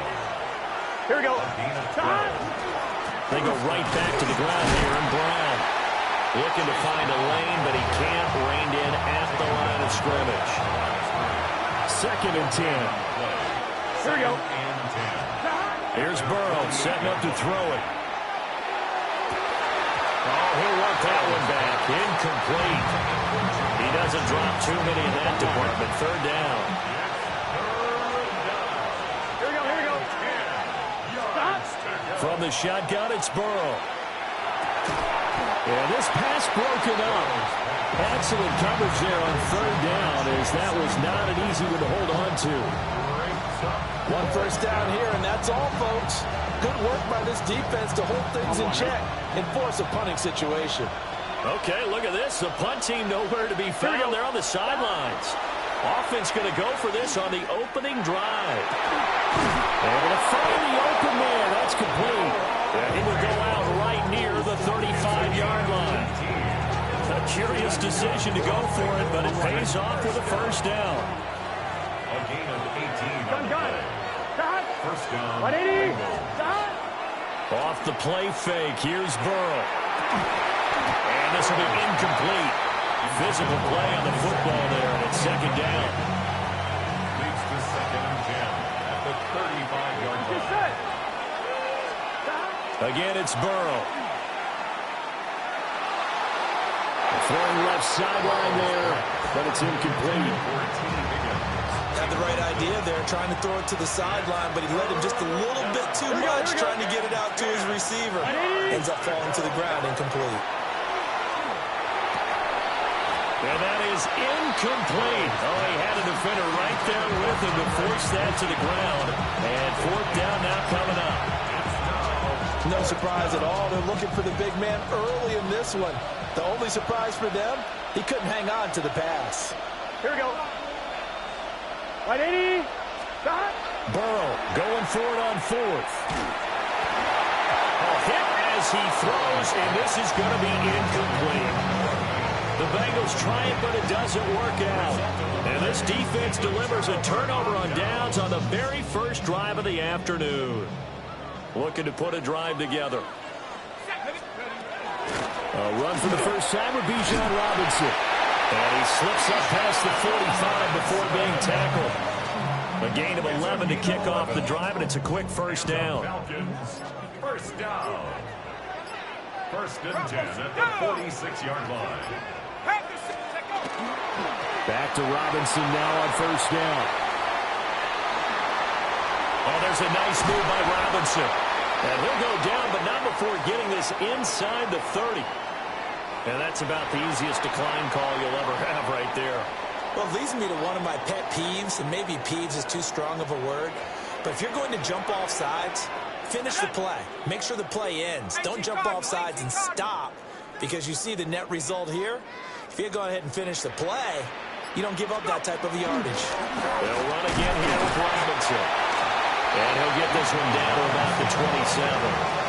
Here we go. A gain of 12. They go right back to the ground here, and Brown looking to find a lane, but he can't. Reined in at the line of scrimmage. 2nd and 10. Here we go. Here's Burrow setting up to throw it. Oh, he'll work that one back. Incomplete. He doesn't drop too many in that department. 3rd down. Here we go. Stop. From the shotgun, it's Burrow. Yeah, this pass broken up. Excellent coverage there on 3rd down, as that was not an easy one to hold on to. 1 first down here, and that's all, folks. Good work by this defense to hold things in check and force a punting situation. Okay, look at this. The punt team nowhere to be found. They're on the sidelines. Offense going to go for this on the opening drive. Able to find the open man. That's complete. And he will go out right near the 35-yard line. A curious decision to go for it, but it pays off with a 1st down. A gain of 18. Gun. First down. 180. Off the play fake, here's Burrow. And this will be incomplete. Physical play on the football there, and it's 2nd down. Leads to 2nd and 10 at the 35-yard line. Again, it's Burrow. Throwing left sideline there, but it's incomplete. Had the right idea there, trying to throw it to the sideline, but he led him just a little bit too much, trying to get it out to his receiver. Ends up falling to the ground, incomplete. And that is incomplete. Oh, he had a defender right there with him to force that to the ground. And 4th down now coming up. No surprise at all. They're looking for the big man early in this one. The only surprise for them, he couldn't hang on to the pass. Here we go. 180. Stop. Burrow going for it on 4th. A hit as he throws, and this is going to be incomplete. The Bengals try it, but it doesn't work out. And this defense delivers a turnover on downs on the very first drive of the afternoon. Looking to put a drive together. A run for the first time with Bijan Robinson. And he slips up past the 45 before being tackled. A gain of 11 to kick off the drive, and it's a quick 1st down. Falcons, 1st down. 1st and 10 at the 46-yard line. Back to Robinson now on 1st down. Oh, there's a nice move by Robinson. And he'll go down, but not before getting this inside the 30. And that's about the easiest decline call you'll ever have right there. Well, it leads me to one of my pet peeves, and maybe peeves is too strong of a word. But if you're going to jump off sides, finish the play. Make sure the play ends. Don't jump off sides and stop, because you see the net result here. If you go ahead and finish the play, you don't give up that type of yardage. They'll run again here with Robinson. And he'll get this one down to about the 27.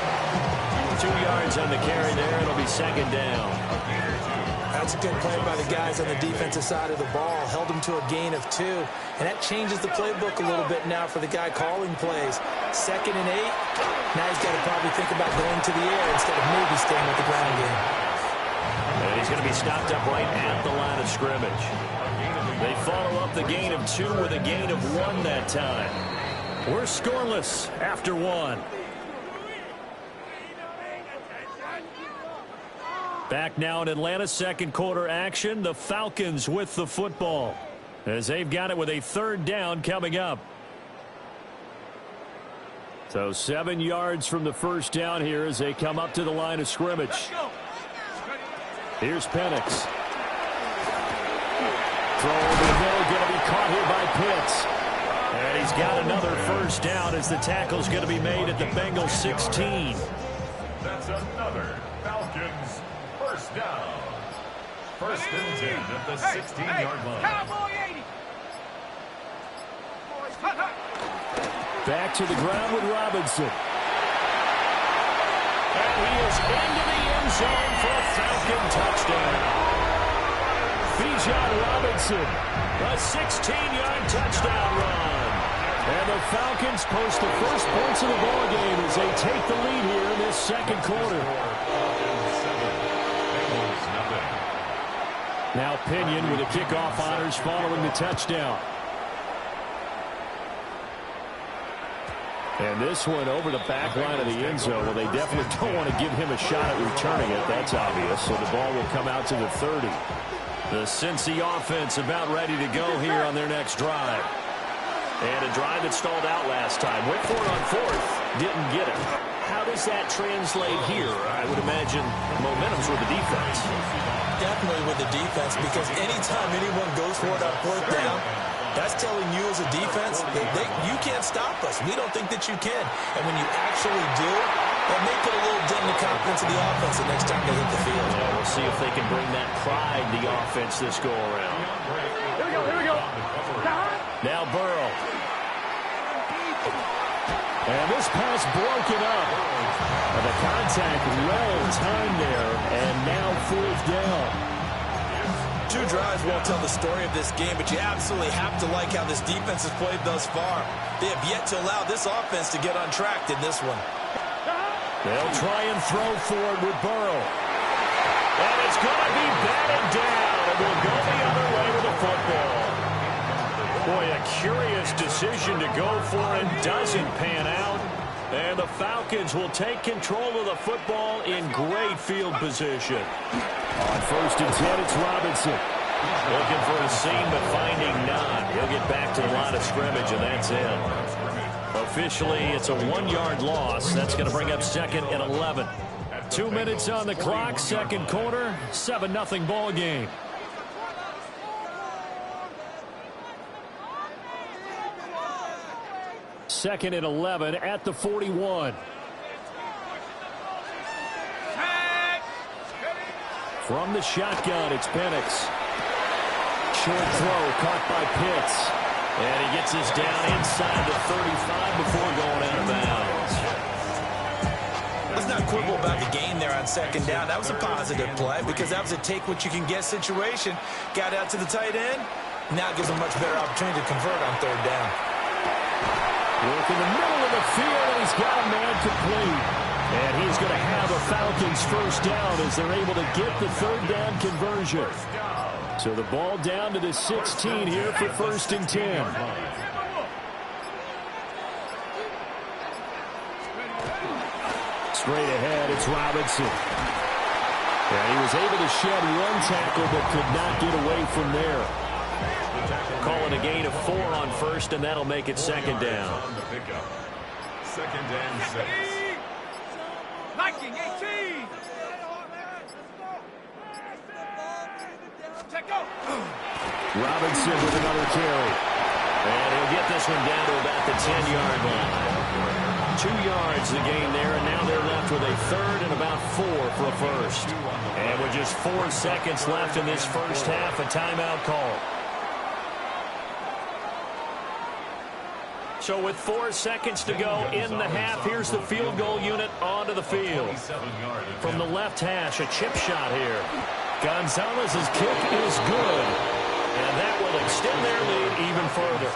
2 yards on the carry there. It'll be 2nd down. That's a good play by the guys on the defensive side of the ball. Held him to a gain of 2. And that changes the playbook a little bit now for the guy calling plays. 2nd and 8. Now he's got to probably think about going to the air instead of maybe staying with the ground game. And he's going to be stopped up right at the line of scrimmage. They follow up the gain of 2 with a gain of 1 that time. We're scoreless after one. Back now in Atlanta, second quarter action. The Falcons with the football as they've got it with a third down coming up. So 7 yards from the first down here as they come up to the line of scrimmage. Here's Penix. Throw over the middle, going to be caught here by Pitts. And he's got another first down as the tackle's going to be made at the Bengals 16. That's another Falcons first down. First and 10 at the 16-yard line. Cowboy 80. Back to the ground with Robinson. And he is into the end zone for a Falcon touchdown. Bijan Robinson, a 16-yard touchdown run. And the Falcons post the first points of the ball game as they take the lead here in this second quarter. Now Pinion with the kickoff honors following the touchdown. And this one over the back line of the end zone. Well, they definitely don't want to give him a shot at returning it. That's obvious. So the ball will come out to the 30. The Cincy offense about ready to go here on their next drive. And a drive that stalled out last time. Went for it on fourth. Didn't get it. How does that translate here? I would imagine momentum's with the defense. Definitely with the defense, because anytime anyone goes for it on fourth down, that's telling you as a defense that you can't stop us. We don't think that you can. And when you actually do, that may put a little dent in the confidence of the offense the next time they hit the field. Yeah, we'll see if they can bring that pride to the offense this go-around. Here we go. Now Burrow. And this pass broken up. And the contact well timed there, and now fourth down. 2 drives won't tell the story of this game, but you absolutely have to like how this defense has played thus far. They have yet to allow this offense to get untracked in this one. They'll try and throw for it with Burrow. And it's going to be batted down. It will go the other way with the football. Boy, a curious decision to go for it doesn't pan out. And the Falcons will take control of the football in great field position. On first and 10, it's Robinson. Looking for a seam, but finding none. He'll get back to the line of scrimmage, and that's it. Officially, it's a 1-yard loss. That's going to bring up second and 11. 2 minutes on the clock, second quarter, 7-0 ball game. Second and 11 at the 41. From the shotgun, it's Penix. Short throw caught by Pitts. And he gets this down inside the 35 before going out of bounds. Let's not quibble about the gain there on second down. That was a positive play because that was a take-what-you-can-get situation. Got out to the tight end. Now it gives him a much better opportunity to convert on third down. Work in the middle of the field, and he's got a man complete. And he's going to have a Falcons first down as they're able to get the third down conversion. So the ball down to the 16 here for first and 10. Straight ahead, it's Robinson. And he was able to shed one tackle but could not get away from there. Calling a gain of 4 on first, and that'll make it second down. Second and 6. Viking 18. Check go. Robinson with another carry. And he'll get this one down to about the 10-yard line. 2 yards the gain there, and now they're left with a third and about 4 for a first. And with just 4 seconds left in this first half, a timeout call. So with 4 seconds to go in the half, here's the field goal unit onto the field. From the left hash, a chip shot here. Gonzalez's kick is good, and that will extend their lead even further.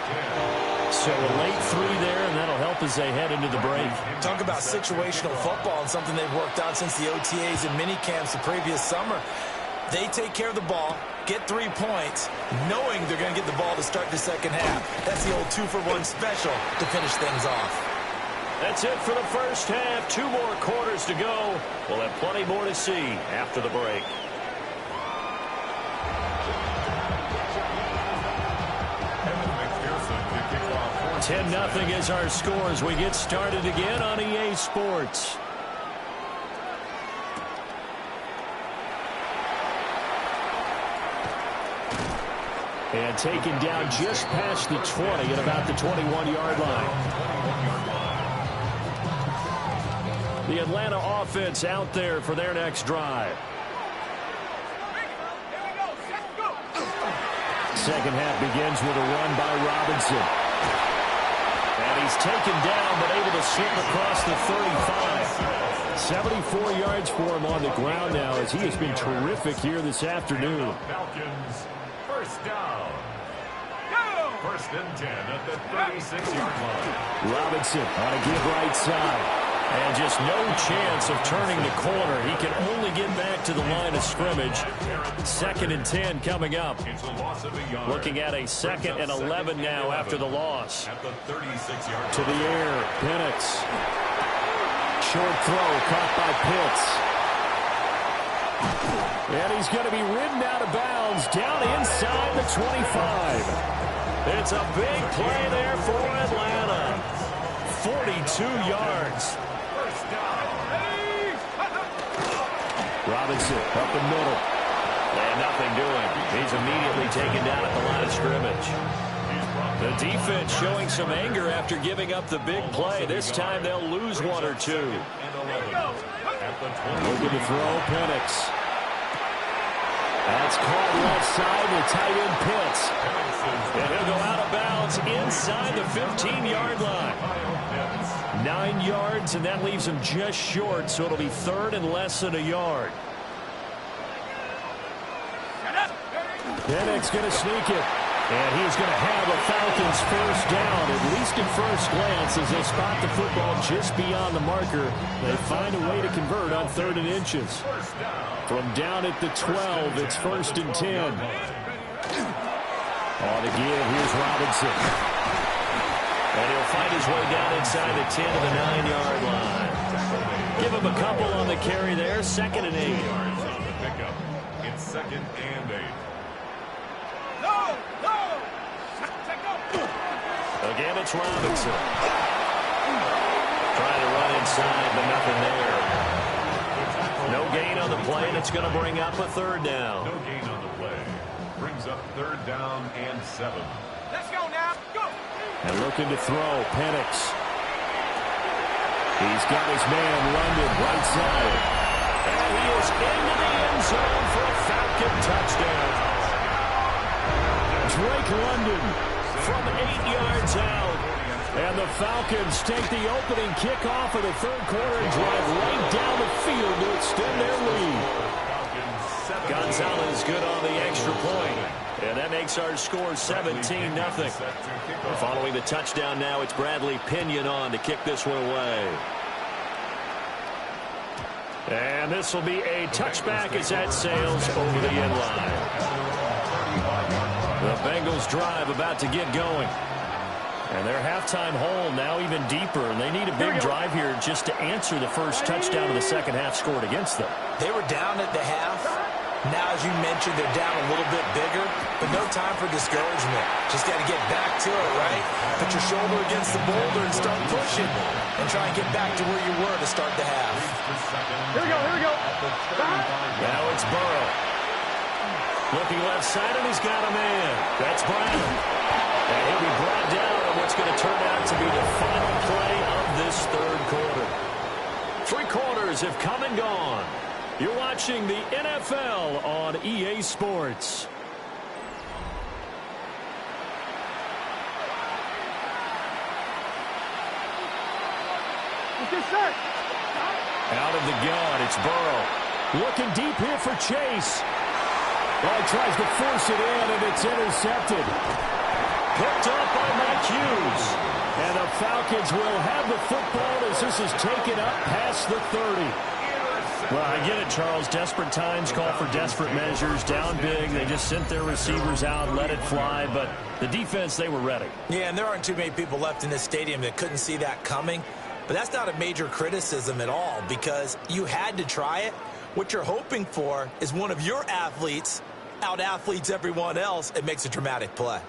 So a late 3 there, and that'll help as they head into the break. Talk about situational football and something they've worked on since the OTAs and mini camps the previous summer. They take care of the ball, get 3 points, knowing they're going to get the ball to start the second half. That's the old 2-for-1 special to finish things off. That's it for the first half. 2 more quarters to go. We'll have plenty more to see after the break. Ten 10-0 is our score as we get started again on EA Sports. And taken down just past the 20 at about the 21-yard line. The Atlanta offense out there for their next drive. Second half begins with a run by Robinson. And he's taken down but able to slip across the 35. 74 yards for him on the ground now as he has been terrific here this afternoon. Falcons, first down. First and 10 at the 36-yard line. Robinson on a give right side. And just no chance of turning the corner. He can only get back to the line of scrimmage. Second and 10 coming up. Looking at a 2nd and 11 now after the loss. At the 36-yard to the air, Penix. Short throw caught by Pitts. And he's going to be ridden out of bounds down inside the 25. It's a big play there for Atlanta. 42 yards. Robinson up the middle. And nothing doing. He's immediately taken down at the line of scrimmage. The defense showing some anger after giving up the big play. This time they'll lose 1 or 2. Looking to throw, Penix. That's caught left side to tight end Pitts. And he'll go out of bounds inside the 15-yard line. 9 yards, and that leaves him just short, so it'll be 3rd and less than a yard. Penix going to sneak it. And he's going to have a Falcons first down, at least at first glance, as they spot the football just beyond the marker. They find a way to convert on 3rd and inches. From down at the 12, it's 1st and 10. On the give, here's Robinson. And he'll find his way down inside the 10 to the 9-yard line. Give him a couple on the carry there, 2nd and 8. It's 2nd and 8. Again, it's Robinson. Trying to run inside, but nothing there. No gain on the play, and it's going to bring up a 3rd down. No gain on the play. Brings up 3rd down and 7. Let's go now. Go. And looking to throw, Penix. He's got his man, London, right side. And he is into the end zone for a Falcon touchdown. Drake London from 8 yards out. And the Falcons take the opening kickoff of the 3rd quarter and drive right down the field to extend their lead. Gonzalez good on the extra point. And that makes our score 17-0. Following the touchdown now, it's Bradley Pinion on to kick this one away. And this will be a touchback as that sails over the end line. The Bengals drive about to get going. And their halftime hole now even deeper, and they need a big drive here just to answer the first touchdown of the second half scored against them. They were down at the half. Now, as you mentioned, they're down a little bit bigger, but no time for discouragement. Just got to get back to it, right? Put your shoulder against the boulder and start pushing and try and get back to where you were to start the half. Here we go, here we go. Now it's Burrow. Looking left side, and he's got a man. That's Brown. And he'll be brought down on what's going to turn out to be the final play of this 3rd quarter. 3 quarters have come and gone. You're watching the NFL on EA Sports. Out of the gun, it's Burrow. Looking deep here for Chase. Oh, he tries to force it in, and it's intercepted. Picked up by Mike Hughes. And the Falcons will have the football as this is taken up past the 30. Well, I get it, Charles. Desperate times call for desperate measures. Down big, they just sent their receivers out, let it fly, but the defense, they were ready. Yeah, and there aren't too many people left in this stadium that couldn't see that coming. But that's not a major criticism at all because you had to try it. What you're hoping for is one of your athletes out-athletes everyone else and makes a dramatic play.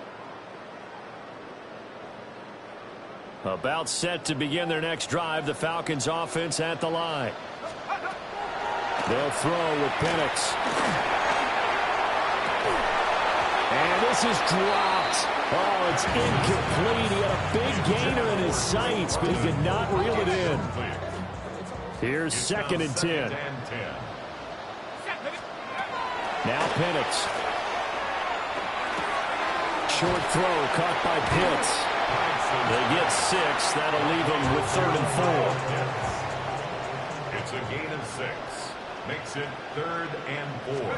About set to begin their next drive, the Falcons offense at the line. They'll throw with Penix. And this is dropped. Oh, it's incomplete. He had a big gainer in his sights, but he could not reel it in. Here's 2nd and 10. Now Penix. Short throw caught by Pitts. They get 6. That'll leave them with 3rd and 4. It's a gain of 6. Makes it 3rd and 4.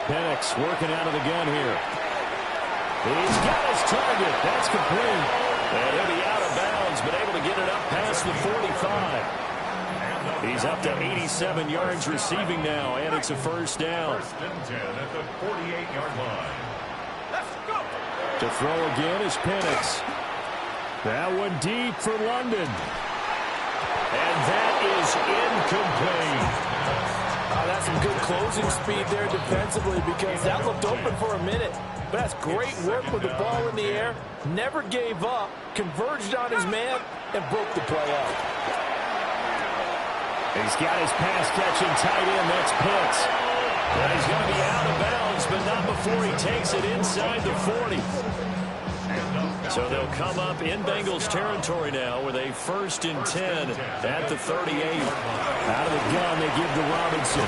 Penix working out of the gun here. He's got his target. That's complete. And he'll be out of bounds, but able to get it up past the 45. He's up to 87 yards receiving now, and it's a 1st down. 1st and 10 at the 48-yard line. Let's go. To throw again is Penix. That one deep for London. And that is incomplete. That's some good closing speed there defensively because that looked open for a minute. But that's great work with the ball in the air. Never gave up, converged on his man, and broke the play up. He's got his pass-catching tight end. That's Pitts. And he's going to be out of bounds, but not before he takes it inside the 40. So they'll come up in Bengals territory now with a 1st and 10 at the 38. Out of the gun, they give to Robinson.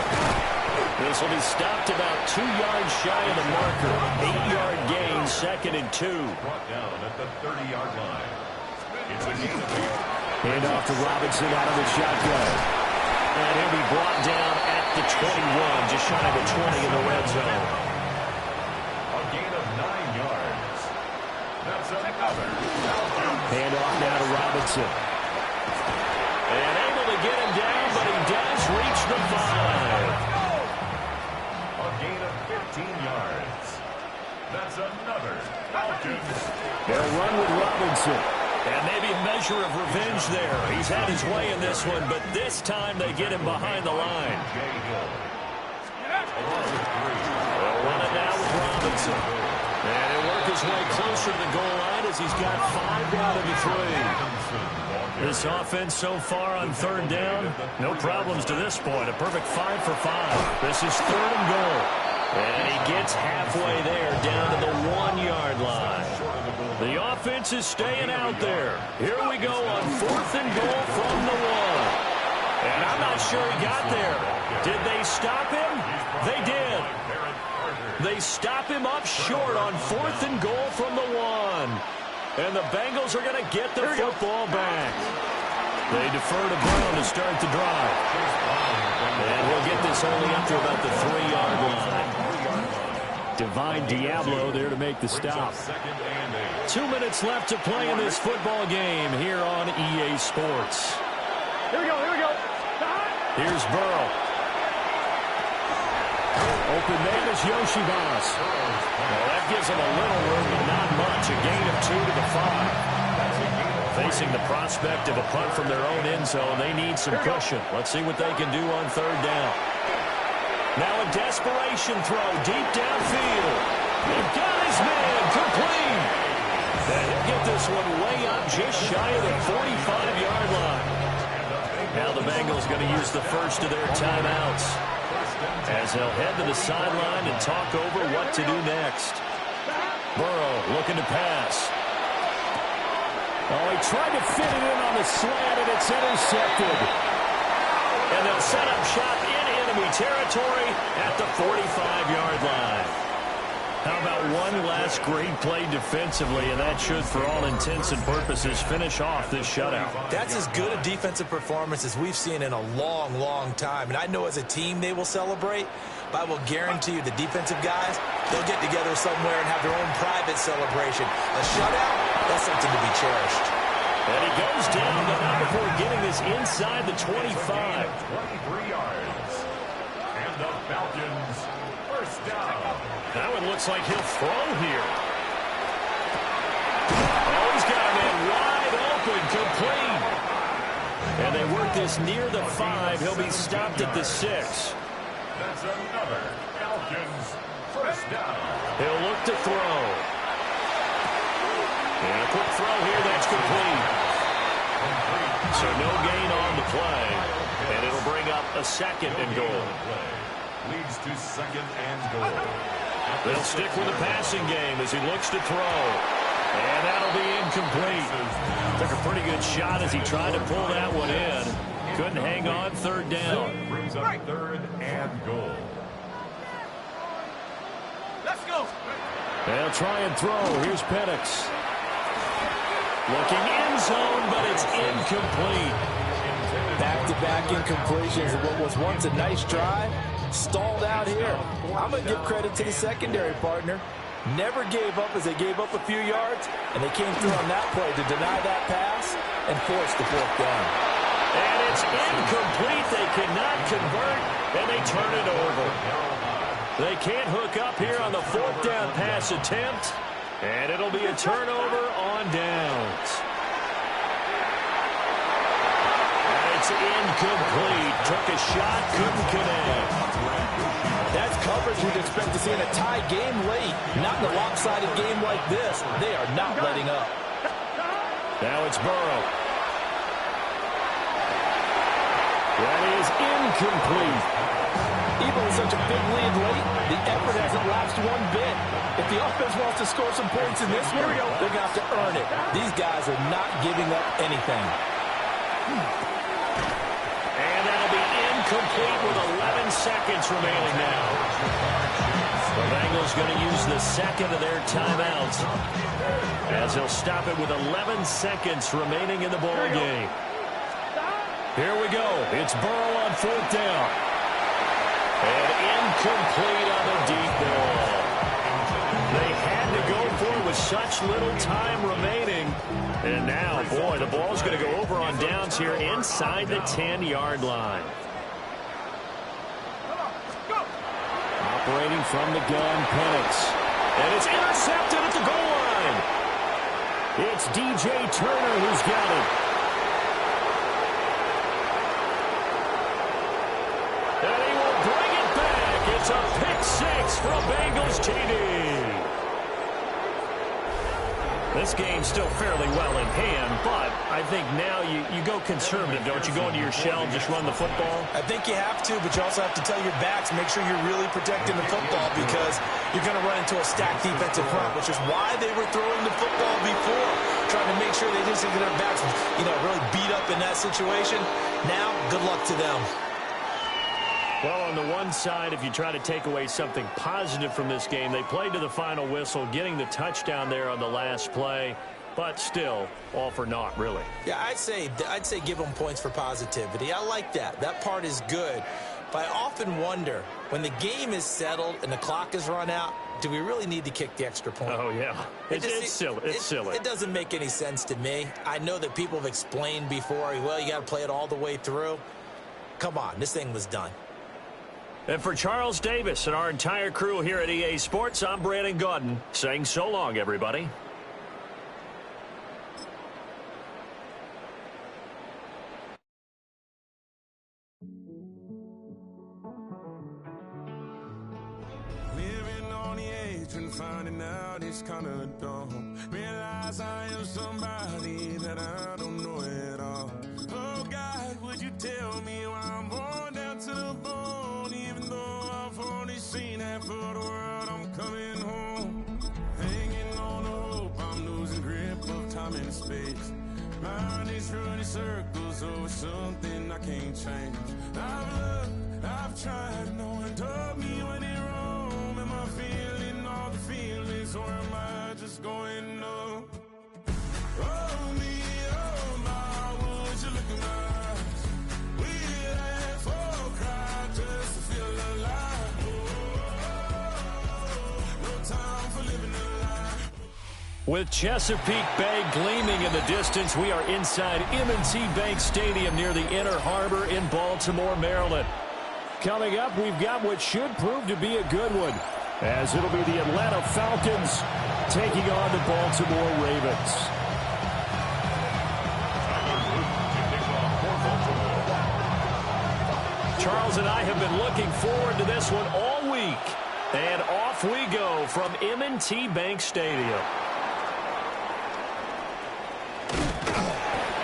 This will be stopped about 2 yards shy of the marker. 8-yard gain, 2nd and 2. Brought down at the 30-yard line. It's a gain of 8. Hand off to Robinson out of the shotgun. And he'll be brought down at the 21, just shy of the 20 in the red zone. A gain of 9 yards. That's another. Hand off now to Robinson. And able to get him down, but he does reach the 5. A gain of 15 yards. That's another. Falcons. They'll run with Robinson. And maybe a measure of revenge there. He's had his way in this one, but this time they get him behind the line. They'll run it now with Robinson. And he'll work his way closer to the goal line as he's got 5 down to the 3. This offense so far on 3rd down, no problems to this point. A perfect 5 for 5. This is 3rd and goal. And he gets halfway there down to the 1-yard line. The offense is staying out there. Here we go on 4th and goal from the 1. And I'm not sure he got there. Did they stop him? They did. They stop him up short on 4th and goal from the 1. And the Bengals are going to get the football back. They defer to Brown to start the drive. And we'll get this only up to about the 3-yard line. Divine Diablo there to make the stop. 2 minutes left to play in this football game here on EA Sports. Here we go, here we go. Here's Burrow. Open man is Yoshibas. Well, that gives him a little room, but not much. A gain of 2 to the 5. Facing the prospect of a punt from their own end zone, they need some cushion. Let's see what they can do on 3rd down. Now a desperation throw deep downfield. They've got his man complete. And he'll get this one way up just shy of the 45-yard line. Now the Bengals going to use the first of their timeouts as they'll head to the sideline and talk over what to do next. Burrow looking to pass. Oh, he tried to fit it in on the slant, and it's intercepted. And they'll set up shop in enemy territory at the 45-yard line. How about one last great play defensively, and that should, for all intents and purposes, finish off this shutout. That's as good a defensive performance as we've seen in a long, long time. And I know as a team they will celebrate, but I will guarantee you the defensive guys, they'll get together somewhere and have their own private celebration. A shutout, that's something to be cherished. And he goes goes down, but not before getting this inside the 25. 23 yards. And the Falcons, first down. That one looks like he'll throw here. Oh, he's got a man wide open, complete. And they work this near the 5. He'll be stopped at the 6. That's another Falcons first down. He'll look to throw. And a quick throw here, that's complete. So no gain on the play. And it'll bring up a 2nd and goal. Leads to 2nd and goal. They'll stick with the passing game as he looks to throw. And that'll be incomplete. Took a pretty good shot as he tried to pull that one in. Couldn't hang on, 3rd down. Brings up 3rd and goal. Let's go. They'll try and throw. Here's Penix. Looking end zone, but it's incomplete. Back-to-back incompletions of what was once a nice drive. Stalled out here. I'm going to give credit to the secondary partner. Never gave up as they gave up a few yards, and they came through on that play to deny that pass and force the 4th down. And it's incomplete. They cannot convert, and they turn it over. They can't hook up here on the 4th down pass attempt, and it'll be a turnover on downs. It's incomplete. Took a shot, couldn't connect. That's coverage you'd expect to see in a tie game late. Not in a lopsided game like this. They are not letting up. Now it's Burrow. That is incomplete. Even with such a big lead late, the effort hasn't lapsed one bit. If the offense wants to score some points in this one, they're going to have to earn it. These guys are not giving up anything. And that'll be incomplete with 11 seconds remaining now. The Bengals going to use the 2nd of their timeouts as they'll stop it with 11 seconds remaining in the ball game. Here we go. It's Burrow on 4th down. And incomplete on the deep ball. They had to go for it with such little time remaining. And now, boy, the ball's going to go over on downs here inside the 10-yard line. Operating from the gun, Penix. And it's intercepted at the goal line. It's DJ Turner who's got it. And he will bring it back. It's a pick 6 for a Bengals TD. This game's still fairly well in hand, but I think now you go conservative, don't you? Go into your shell and just run the football? I think you have to, but you also have to tell your backs, make sure you're really protecting the football because you're going to run into a stacked defensive front, which is why they were throwing the football before, trying to make sure they didn't get their backs, really beat up in that situation. Now, good luck to them. Well, on the one side, if you try to take away something positive from this game, they played to the final whistle, getting the touchdown there on the last play, but still, all for naught, really. Yeah, I'd say give them points for positivity. I like that. That part is good. But I often wonder, when the game is settled and the clock is run out, do we really need to kick the extra point? Oh, yeah. It's silly. It's silly. It doesn't make any sense to me. I know that people have explained before, well, you got to play it all the way through. Come on, this thing was done. And for Charles Davis and our entire crew here at EA Sports, I'm Brandon Gaudin saying so long, everybody. Living on the edge and finding out it's kind of dumb. Realize I am somebody that I don't know at all. Oh God, would you tell me why I'm born down to the bone? Even though I've only seen half of the world, I'm coming home. Hanging on the hope, I'm losing grip of time and space. Mind is running circles over something I can't change. I've looked, I've tried, no one told me when it wrong. Am I feeling all the feelings, or am I just going numb? Oh me, oh my, would you look in my eyes? We laugh or cry just to feel alive. Oh, no time for living a lie. With Chesapeake Bay gleaming in the distance, we are inside M&T Bank Stadium near the Inner Harbor in Baltimore, Maryland. Coming up, we've got what should prove to be a good one, as it'll be the Atlanta Falcons taking on the Baltimore Ravens. Charles and I have been looking forward to this one all week. And off we go from M&T Bank Stadium.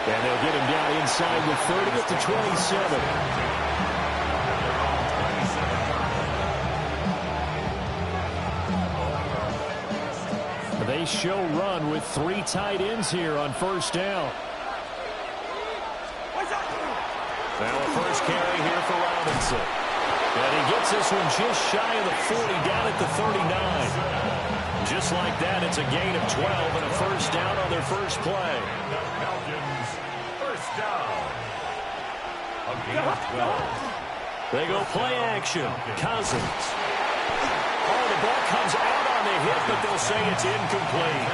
And they'll get him down inside with 30 at the 27. They show run with 3 tight ends here on first down. Now a first carry here for Robinson. And he gets this one just shy of the 40, down at the 39. Just like that, it's a gain of 12 and a first down on their first play. The Falcons, first down. A gain of 12. They go play action. Cousins. Oh, the ball comes out on the hit, but they'll say it's incomplete.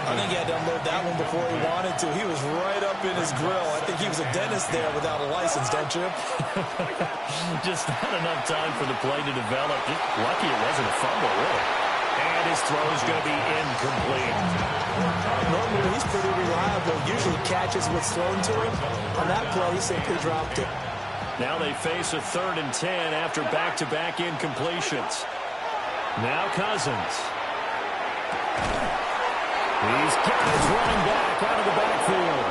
I think he had to unload that one before he wanted to. He was right up in his grill. I think he was a dentist there without a license, don't you? Just not enough time for the play to develop. Just lucky it wasn't a fumble, really. And his throw is going to be incomplete. Normally, he's pretty reliable. Usually catches what's thrown to him. On that play, he simply dropped it. Now they face a 3rd and 10 after back-to-back incompletions. Now Cousins. He's got his running back out of the backfield.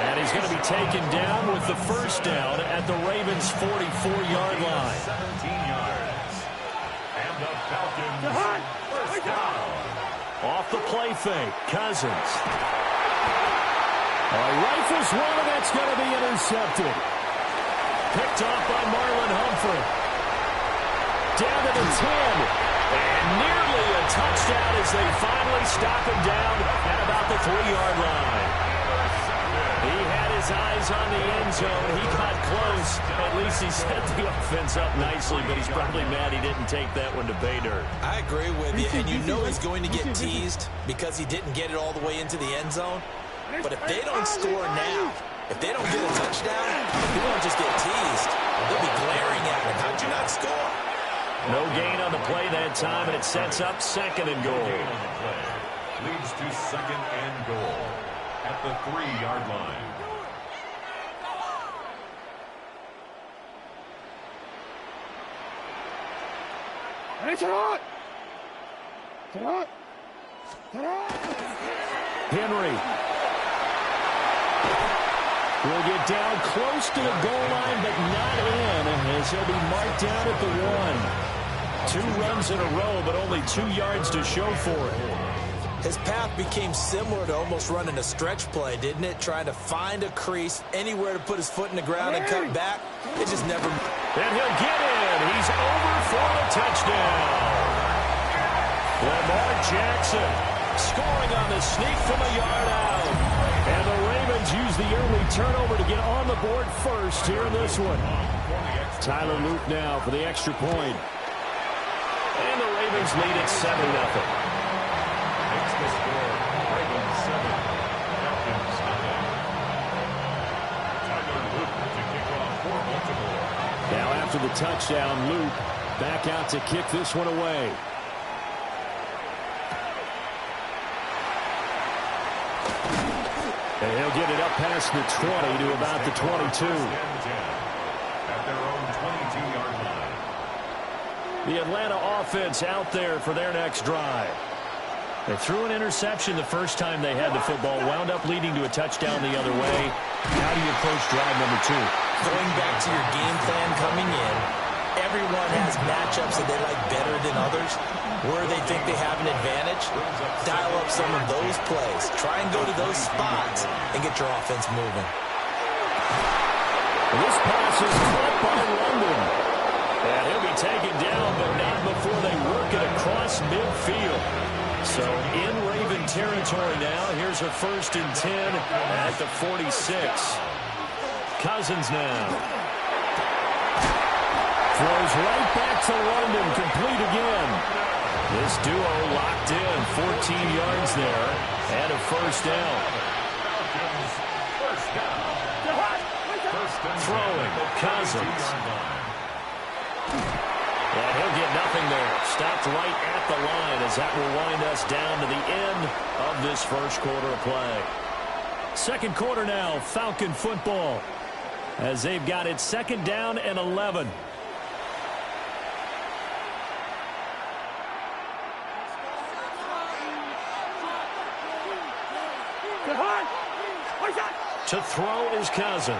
And he's going to be taken down with the first down at the Ravens' 44-yard line. 17 yards. And the Falcons, first down. Off the play fake, Cousins. Rifles one, and that's going to be intercepted. Picked off by Marlon Humphrey. Down to the 10. And nearly a touchdown as they finally stop him down at about the 3-yard line. He had his eyes on the end zone. He got close. At least he set the offense up nicely, but he's probably mad he didn't take that one to pay dirt. I agree with you, and you know he's going to get teased because he didn't get it all the way into the end zone. But if they don't score now, if they don't get a touchdown, he won't just get teased. They'll be glaring at him. How'd you not score? No gain on the play that time, and it sets up 2nd and goal. Leads to 2nd and goal at the 3-yard line. Henry will get down close to the goal line, but not in, as he'll be marked down at the 1. 2 runs in a row, but only 2 yards to show for it. His path became similar to almost running a stretch play, didn't it? Trying to find a crease, anywhere to put his foot in the ground and cut back. It just never... And he'll get in. He's over for the touchdown. Lamar Jackson scoring on the sneak from a yard out. And the Ravens use the early turnover to get on the board first here in this one. Tyler Luke now for the extra point. And the Ravens lead at 7-0. Makes the score Ravens 7, Falcons 9. Tyler Luke to kick off for Baltimore. Now after the touchdown, Luke back out to kick this one away. And he'll get it up past the 20 to about the 22. At their own 22-yard line. The Atlanta offense out there for their next drive. They threw an interception the first time they had the football, wound up leading to a touchdown the other way. How do you approach drive number 2? Going back to your game plan coming in, everyone has matchups that they like better than others. Where they think they have an advantage, dial up some of those plays. Try and go to those spots and get your offense moving. This pass is caught by London. And he'll be taken down, but not before they work it across midfield. So in Raven territory now. Here's a 1st and 10 at the 46. Cousins now. Throws right back to London, complete again. This duo locked in, 14 yards there, and a first down. Throwing, Cousins. And he'll get nothing there. Stopped right at the line as that will wind us down to the end of this first quarter of play. Second quarter now, Falcon football, as they've got it second down and 11. To throw is Cousins.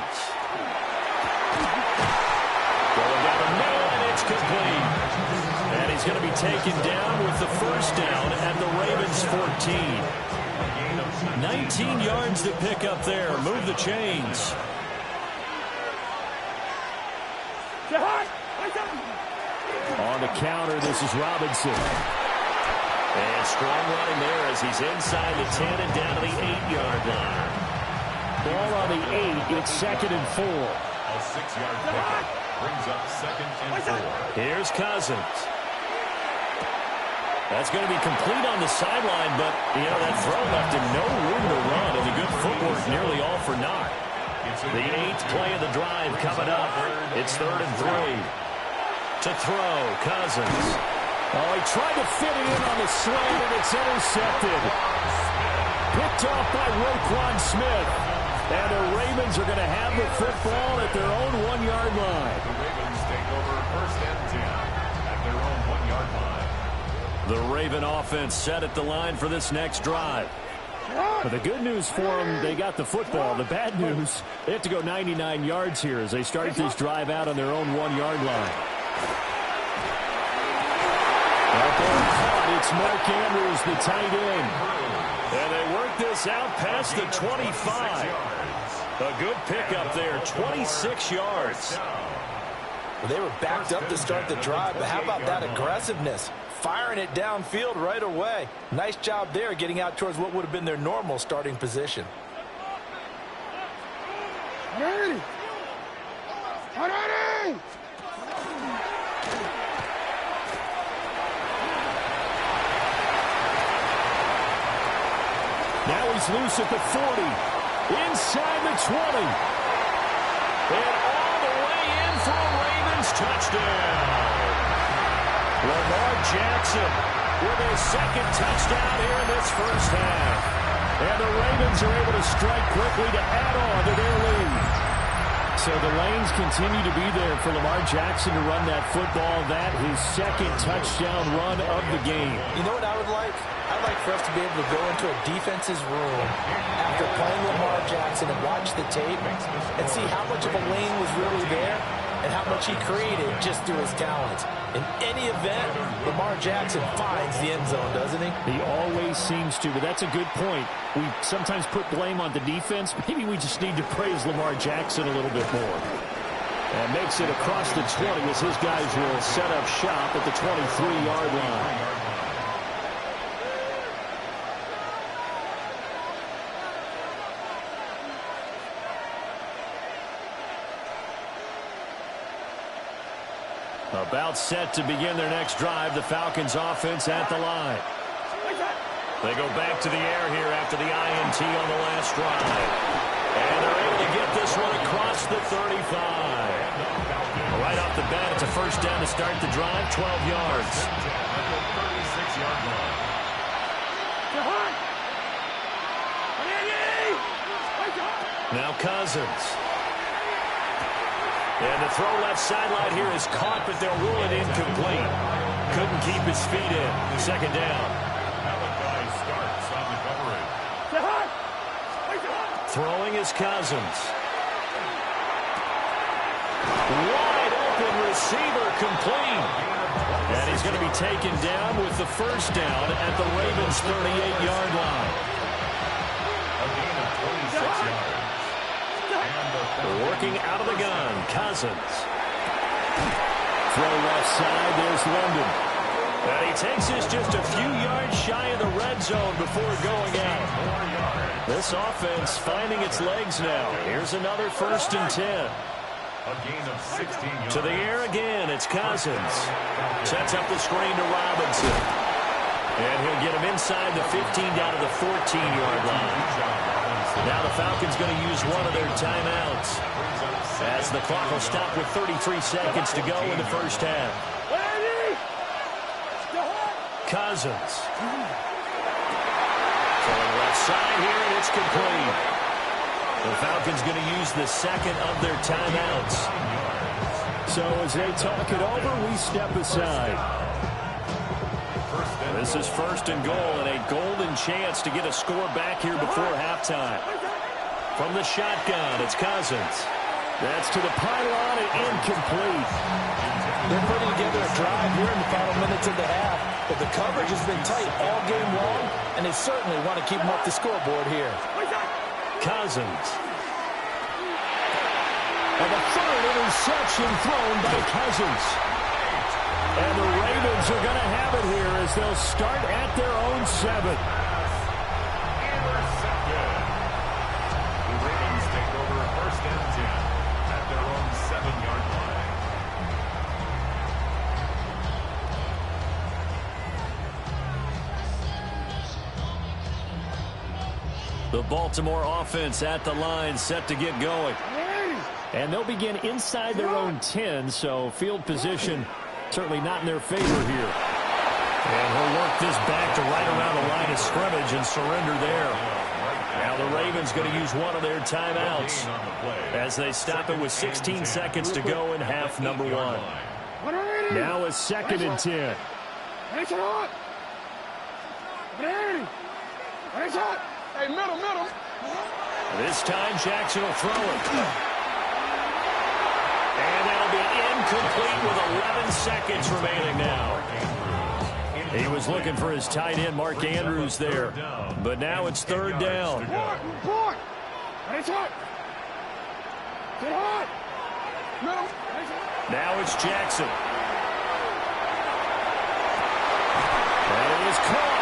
Going down the middle, and it's complete. And he's going to be taken down with the first down at the Ravens 14. 19 yards to pick up there. Move the chains. On the counter, this is Robinson. And strong running there as he's inside the 10 and down to the 8-yard line. Ball on the 8. It's 2nd and 4. A 6-yard pickup brings up 2nd and 4. Here's Cousins. That's going to be complete on the sideline, but, that throw left him no room to run, and the good footwork nearly all for naught. The 8th play of the drive coming up. It's 3rd and 3. To throw, Cousins. Oh, he tried to fit it in on the slant, and it's intercepted. Picked off by Roquan Smith. And the Ravens are going to have the football at their own 1-yard line. The Ravens take over 1st and 10 at their own 1-yard line. The Raven offense set at the line for this next drive. But the good news for them, they got the football. The bad news, they have to go 99 yards here as they start this drive out on their own 1-yard line. Out there caught, it's Mark Andrews, the tight end. And they work this out past the 25. A good pickup there, 26 yards. Well, they were backed up to start the drive, but how about that aggressiveness? Firing it downfield right away. Nice job there getting out towards what would have been their normal starting position. Ready! Ready! Now he's loose at the 40. Inside the 20. And all the way in for a Ravens touchdown. Lamar Jackson with his 2nd touchdown here in this first half. And the Ravens are able to strike quickly to add on to their lead. So the lanes continue to be there for Lamar Jackson to run that football. That his 2nd touchdown run of the game. You know what I would like? I'd like for us to be able to go into a defense's room after playing Lamar Jackson and watch the tape and see how much of a lane was really there and how much he created just through his talents. In any event, Lamar Jackson finds the end zone, doesn't he? He always seems to, but that's a good point. We sometimes put blame on the defense. Maybe we just need to praise Lamar Jackson a little bit more. And makes it across the 20 as his guys will set up shop at the 23-yard line. About set to begin their next drive, the Falcons offense at the line. They go back to the air here after the INT on the last drive. And they're able to get this one across the 35. Right off the bat, it's a first down to start the drive, 12 yards. Now Cousins. And the throw left sideline here is caught, but they'll rule it incomplete. Couldn't keep his feet in. 2nd down. Starts on the coverage. Throwing is Cousins. Wide open receiver complete. And he's going to be taken down with the first down at the Ravens' 38-yard line. A gain of 26 yards. Working out of the gun, Cousins. Throw left side, there's London. And he takes this just a few yards shy of the red zone before going out. This offense finding its legs now. Here's another 1st and 10. A gain of 16 yards. To the air again, it's Cousins. Sets up the screen to Robinson. And he'll get him inside the 15 down to the 14-yard line. Now the Falcons going to use one of their timeouts, as the clock will stop with 33 seconds to go in the first half. Cousins. Throwing left side here, and it's complete. The Falcons going to use the second of their timeouts. So as they talk it over, we step aside. This is first and goal, and a golden chance to get a score back here before halftime. From the shotgun, it's Cousins. That's to the pylon and incomplete. They're putting together a drive here in the final minutes of the half, but the coverage has been tight all game long, and they certainly want to keep them off the scoreboard here. Cousins. And the third interception thrown by Cousins. And the Ravens are going to have it here as they'll start at their own 7. Intercepted. The Ravens take over first and 10 at their own 7-yard line. The Baltimore offense at the line, set to get going. And they'll begin inside their own 10, so field position certainly not in their favor here. And he'll work this back to right around the line of scrimmage and surrender there. Now the Ravens going to use one of their timeouts as they stop it with 16 seconds to go in half number 1. Now a second and 10. Hey, middle. This time Jackson will throw it. And that'll be incomplete with 11 seconds remaining now. He was looking for his tight end, Mark Andrews, there. But now it's third down. Now it's Jackson. And it is caught.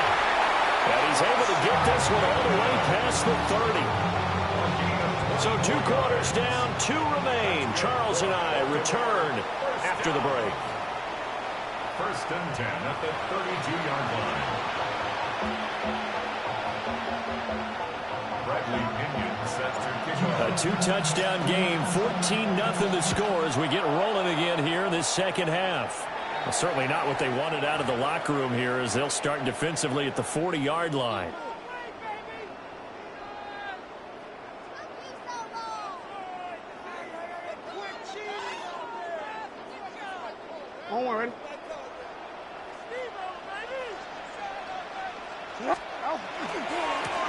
And he's able to get this one all the way past the 30. So 2 quarters down, 2 remain. Charles and I return after the break. First and 10 at the 32-yard line. Bradley Pinion set to kick off. A 2-touchdown game, 14-0 the score as we get rolling again here in this second half. Well, certainly not what they wanted out of the locker room here as they'll start defensively at the 40-yard line.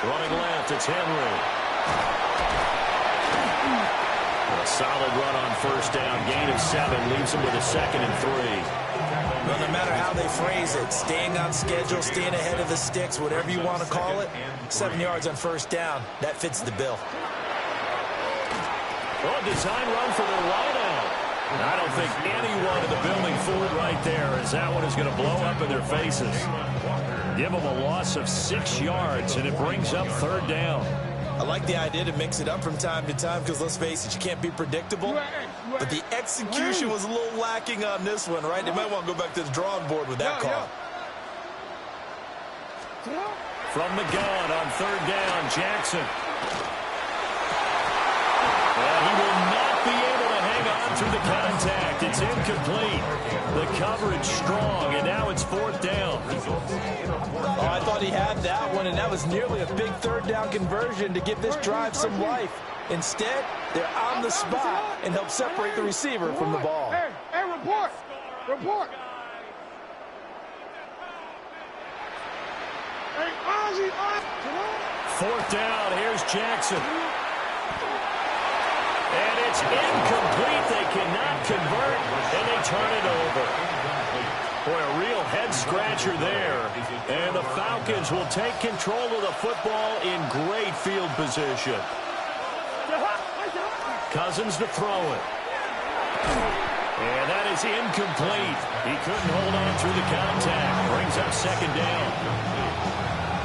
Running left, it's Henry. A solid run on first down. Gain of 7 leaves him with a second and 3. Well, no matter how they phrase it, staying on schedule, staying ahead of the sticks, whatever you want to call it, 7 yards on first down, that fits the bill. Well, a design run for their wideout. I don't think anyone in the building fooled right there, as that one is going to blow up in their faces. Give them a loss of 6 yards, and it brings up third down. I like the idea to mix it up from time to time because, let's face it, you can't be predictable. But the execution was a little lacking on this one, right? They might want to go back to the drawing board with that call. From the gun on third down, Jackson. And he will not be able to hang on through the contact. It's incomplete. The coverage strong, and now it's fourth down. Oh, I thought he had that one, and that was nearly a big third down conversion to give this drive some life. Instead, they're on the spot and help separate the receiver from the ball. Hey, report. Hey, Ozzy. Fourth down, here's Jackson. And it's incomplete. They cannot convert, and they turn it over. Boy, a real head-scratcher there. And the Falcons will take control of the football in great field position. Cousins to throw it. And that is incomplete. He couldn't hold on through the contact. Brings up second down.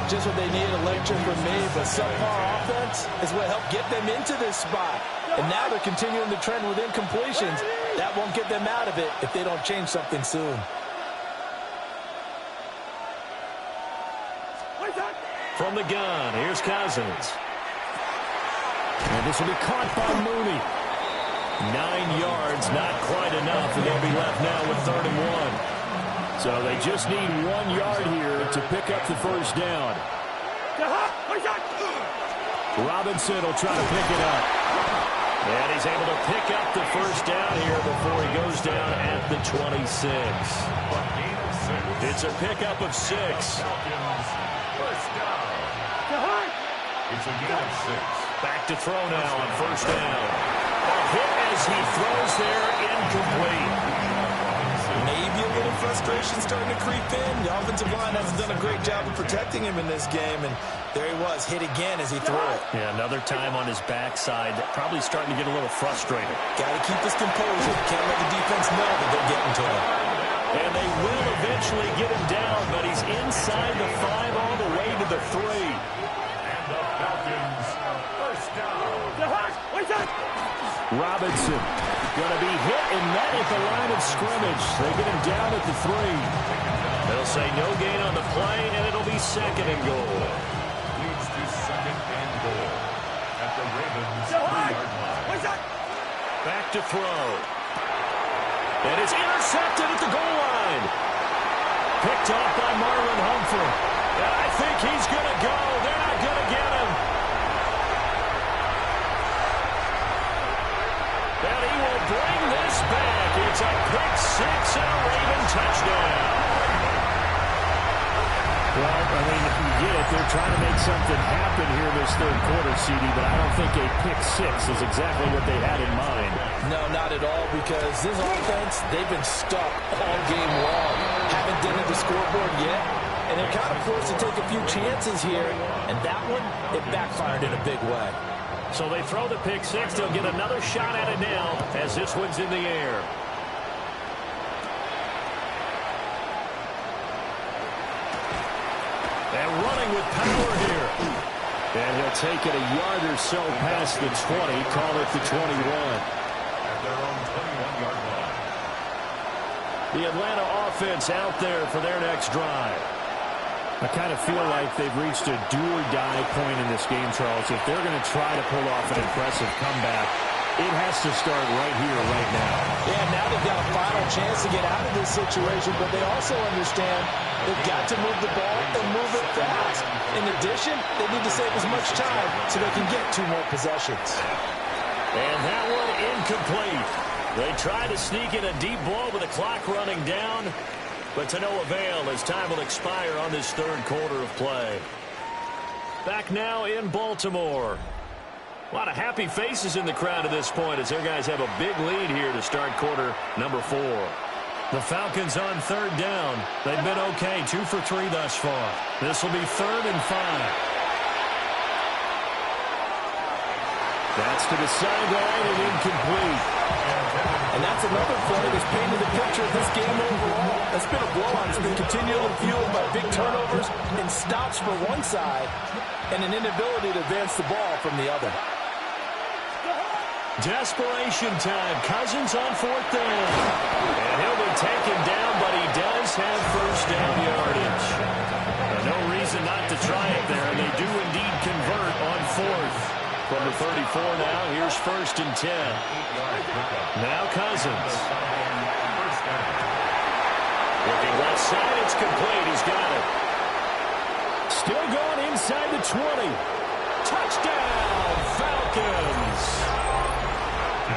Just what they needed, a lecture from me, but subpar offense is what helped get them into this spot. And now they're continuing the trend with incompletions. That won't get them out of it if they don't change something soon. the gun. Here's Cousins. And this will be caught by Mooney. 9 yards, not quite enough, and they'll be left now with 3rd and 1. So they just need 1 yard here to pick up the first down. Robinson will try to pick it up. And he's able to pick up the first down here before he goes down at the 26. It's a pickup of 6. First down. It's a gain of 6. Back to throw now on first down. A hit as he throws there, incomplete. Maybe a little frustration starting to creep in. The offensive line has done a great job of protecting him in this game, and there he was, hit again as he threw it. Yeah, another time on his backside, probably starting to get a little frustrated. Got to keep his composure. Can't let the defense know that they're getting to him. And they will eventually get him down, but he's inside the 5 all the way to the 3. And the Falcons, first down. Robinson going to be hit and met at the line of scrimmage. They get him down at the 3. They'll say no gain on the play, and it'll be 2nd and goal. Leads to 2nd and goal at the Ravens' 3-yard line. Back to throw. And it's intercepted at the goal line. Picked off by Marlon Humphrey. And I think he's going to go. They're not going to get him. And he will bring this back. It's a pick 6 and a Raven touchdown. Well, I mean, you get it. They're trying to make something happen here this 3rd quarter, CD, but I don't think a pick 6 is exactly what they had in mind. No, not at all, because this offense, they've been stuck all game long. Haven't dented the scoreboard yet, and they're kind of forced to take a few chances here, and that one, it backfired in a big way. So they throw the pick 6. They'll get another shot at it now as this one's in the air. And running with power here. And he'll take it a yard or so past the 20. Call it the 21. At their own 21-yard line. The Atlanta offense out there for their next drive. I kind of feel like they've reached a do-or-die point in this game, Charles. If they're going to try to pull off an impressive comeback, it has to start right here, right now. Yeah, now they've got a final chance to get out of this situation, but they also understand they've got to move the ball and move it fast. In addition, they need to save as much time so they can get 2 more possessions. And that one incomplete. They try to sneak in a deep ball with the clock running down, but to no avail as time will expire on this 3rd quarter of play. Back now in Baltimore. A lot of happy faces in the crowd at this point as their guys have a big lead here to start quarter number 4. The Falcons on 3rd down. They've been okay, 2 for 3 thus far. This will be 3rd and 5. That's to the sideline and incomplete. And that's another play that's painted the picture of this game overall. That's been a blowout. It's been continually fueled by big turnovers and stops for one side and an inability to advance the ball from the other. Desperation time. Cousins on 4th down. And he'll be taken down, but he does have first down yardage. No reason not to try it there, and they do indeed convert on 4th. From the 34 now, here's 1st and 10. Now Cousins. Looking left side, it's complete. He's got it. Still going inside the 20. Touchdown, Falcons.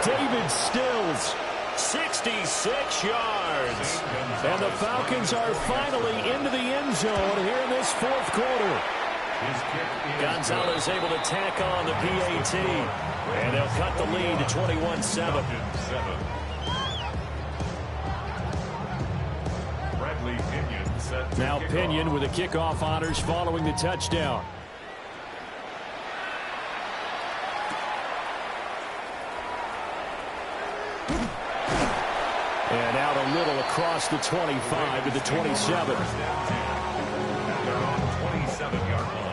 David Stills, 66 yards. And the Falcons are finally into the end zone here in this 4th quarter. Gonzalez able to tack on the PAT. And they'll cut the lead to 21-7. Now Pinion with the kickoff honors following the touchdown. And out a little across the 25 to the 27. At their own 27-yard line.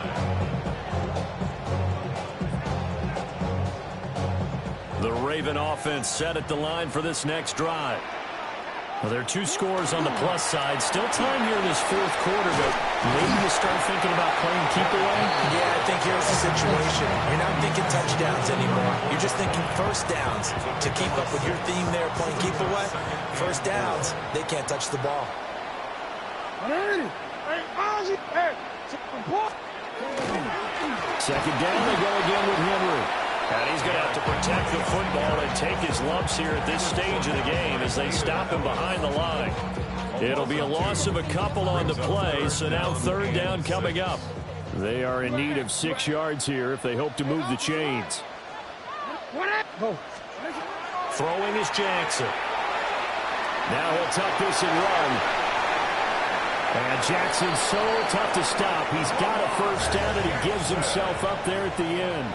The Raven offense set at the line for this next drive. Well, there are 2 scores on the plus side. Still time here in this fourth quarter, but maybe you start thinking about playing keep away? Yeah, I think here's the situation. You're not thinking touchdowns anymore. You're just thinking first downs. To keep up with your theme there, playing keep away, first downs, they can't touch the ball. Second down, they go again with Henry. And he's going to have to protect the football and take his lumps here at this stage of the game as they stop him behind the line. It'll be a loss of a couple on the play, so now third down coming up. They are in need of 6 yards here if they hope to move the chains. Throwing is Jackson. Now he'll tuck this and run. And Jackson's so tough to stop. He's got a first down, and he gives himself up there at the end.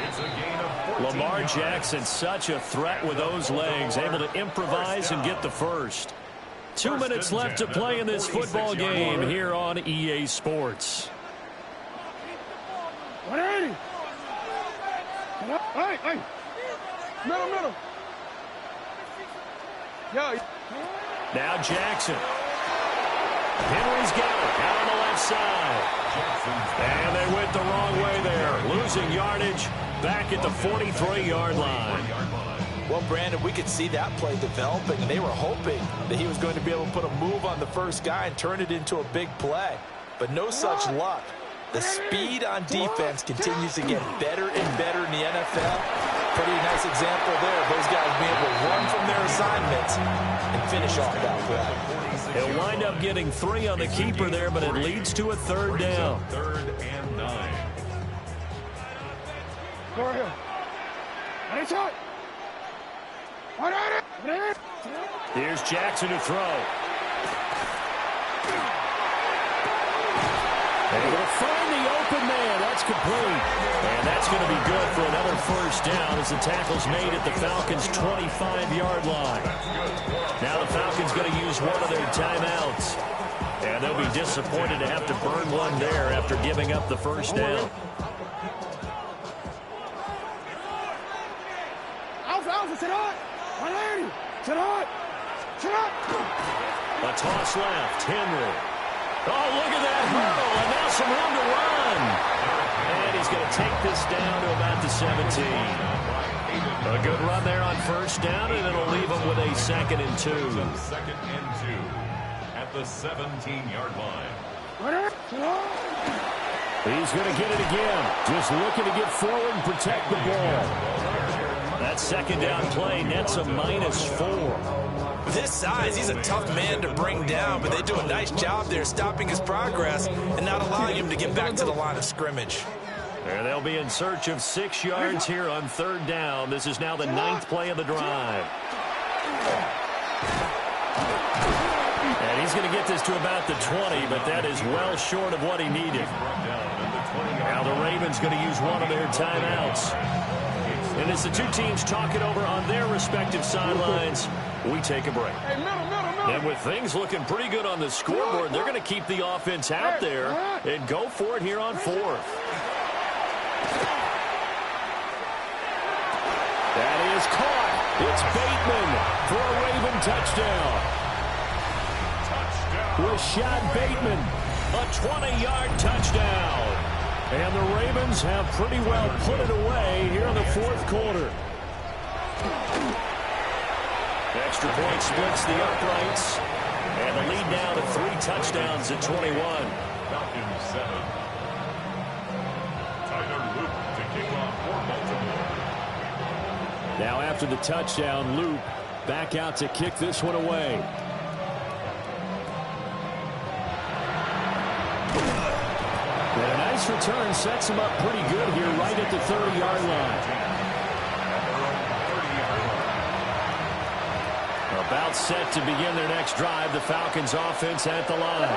It's a gain of 14 Lamar yards. Jackson, such a threat with those legs, able to improvise and get the first. 2 minutes left to play in this football game here on EA Sports. Hey. Middle. Now Jackson. Henry's got it out on the left side. And they went the wrong way there. Losing yardage back at the 43-yard line. Well, Brandon, we could see that play developing, and they were hoping that he was going to be able to put a move on the first guy and turn it into a big play. But no such luck. The speed on defense continues to get better and better in the NFL. Pretty nice example there of those guys being able to run from their assignments and finish off that play. He'll wind up getting 3 on the keeper there, but it leads to a third down. Third and 9. Go ahead. Here's Jackson to throw. And will find the open man. That's complete. And that's going to be good for another first down as the tackle's made at the Falcons' 25-yard line. Now the Falcons going to use one of their timeouts. And they'll be disappointed to have to burn one there after giving up the first down. A toss left. Henry. Oh, look at that hurdle, and now some room to run. And he's going to take this down to about the 17. A good run there on first down, and it'll leave him with a 2nd and 2. Second and 2 at the 17-yard line. He's going to get it again. Just looking to get forward and protect the ball. That second down play nets a -4. With his size, he's a tough man to bring down, but they do a nice job there stopping his progress and not allowing him to get back to the line of scrimmage. And they'll be in search of 6 yards here on third down. This is now the 9th play of the drive. And he's going to get this to about the 20, but that is well short of what he needed. Now the Ravens going to use one of their timeouts. And as the two teams talk it over on their respective sidelines, we take a break. And with things looking pretty good on the scoreboard, they're going to keep the offense out there and go for it here on 4th. That is caught. It's Bateman for a Raven touchdown. Rashad Bateman, a 20-yard touchdown. And the Ravens have pretty well put it away here in the fourth quarter. Extra point splits the uprights. And the lead now to 3 touchdowns at 21. Falcons 7. Tyler Luke to kick off for Baltimore. Now after the touchdown, Luke back out to kick this one away. And a nice return sets him up pretty good here right at the 30-yard line. About set to begin their next drive, the Falcons offense at the line.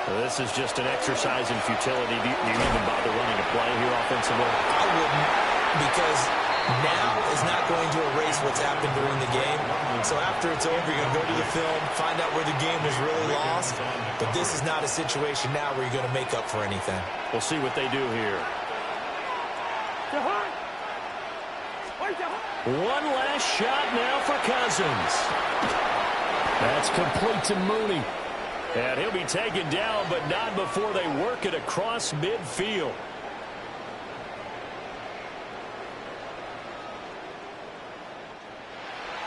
Well, this is just an exercise in futility. Do you even bother running a play here offensively? I wouldn't, because now is not going to erase what's happened during the game. So after it's over, you're going to go to the film, find out where the game was really lost. But this is not a situation now where you're going to make up for anything. We'll see what they do here. One last shot now for Cousins. That's complete to Mooney. And he'll be taken down, but not before they work it across midfield.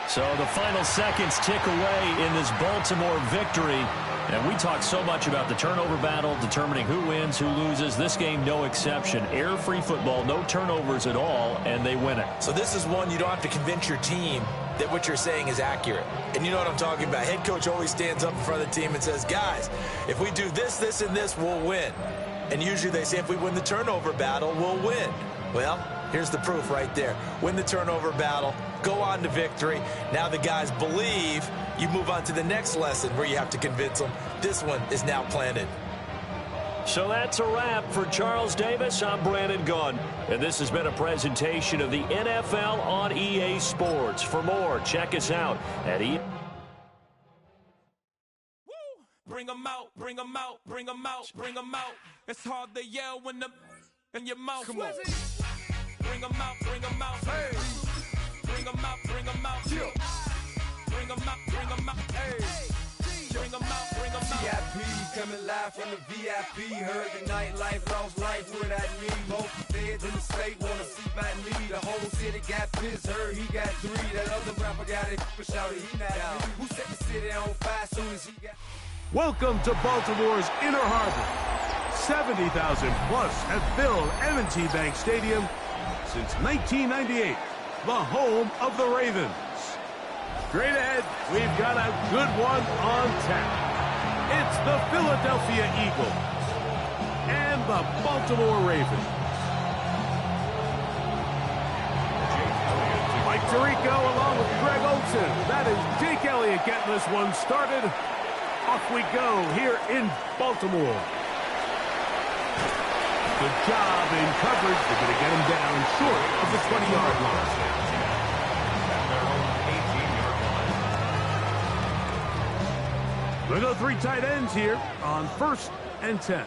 So the final seconds tick away in this Baltimore victory. And we talk so much about the turnover battle, determining who wins, who loses. This game, no exception. Air-free football, no turnovers at all, and they win it. So this is one you don't have to convince your team that what you're saying is accurate. And you know what I'm talking about. Head coach always stands up in front of the team and says, guys, if we do this, this, and this, we'll win. And usually they say if we win the turnover battle, we'll win. Well, here's the proof right there. Win the turnover battle, go on to victory. Now the guys believe. You move on to the next lesson where you have to convince them. This one is now planted. So that's a wrap for Charles Davis. I'm Brandon Gunn. And this has been a presentation of the NFL on EA Sports. For more, check us out at EA. Bring 'em out, bring 'em out, bring 'em out, bring 'em out. It's hard to yell when the in your mouth. Come on. Bring 'em out, bring 'em out. Hey. Bring 'em out, bring 'em out. Yeah. Bring 'em out, bring 'em out. Hey. Bring 'em out, bring 'em out. VIP coming live from the VIP. Heard the nightlife, lost life without me. Both feds in the state wanna see about me. The whole city got pissed, heard he got 3. That other rapper got it, but shouted he not out. Who set the city on fire soon as he got... Welcome to Baltimore's Inner Harbor. 70,000 plus have filled M&T Bank Stadium since 1998, the home of the Ravens. Straight ahead, we've got a good one on tap. It's the Philadelphia Eagles and the Baltimore Ravens. Mike Tirico along with Greg Olsen. That is Jake Elliott getting this one started. Off we go here in Baltimore. Good job in coverage. They're going to get him down short of the 20-yard line. We'll go 3 tight ends here on 1st and 10.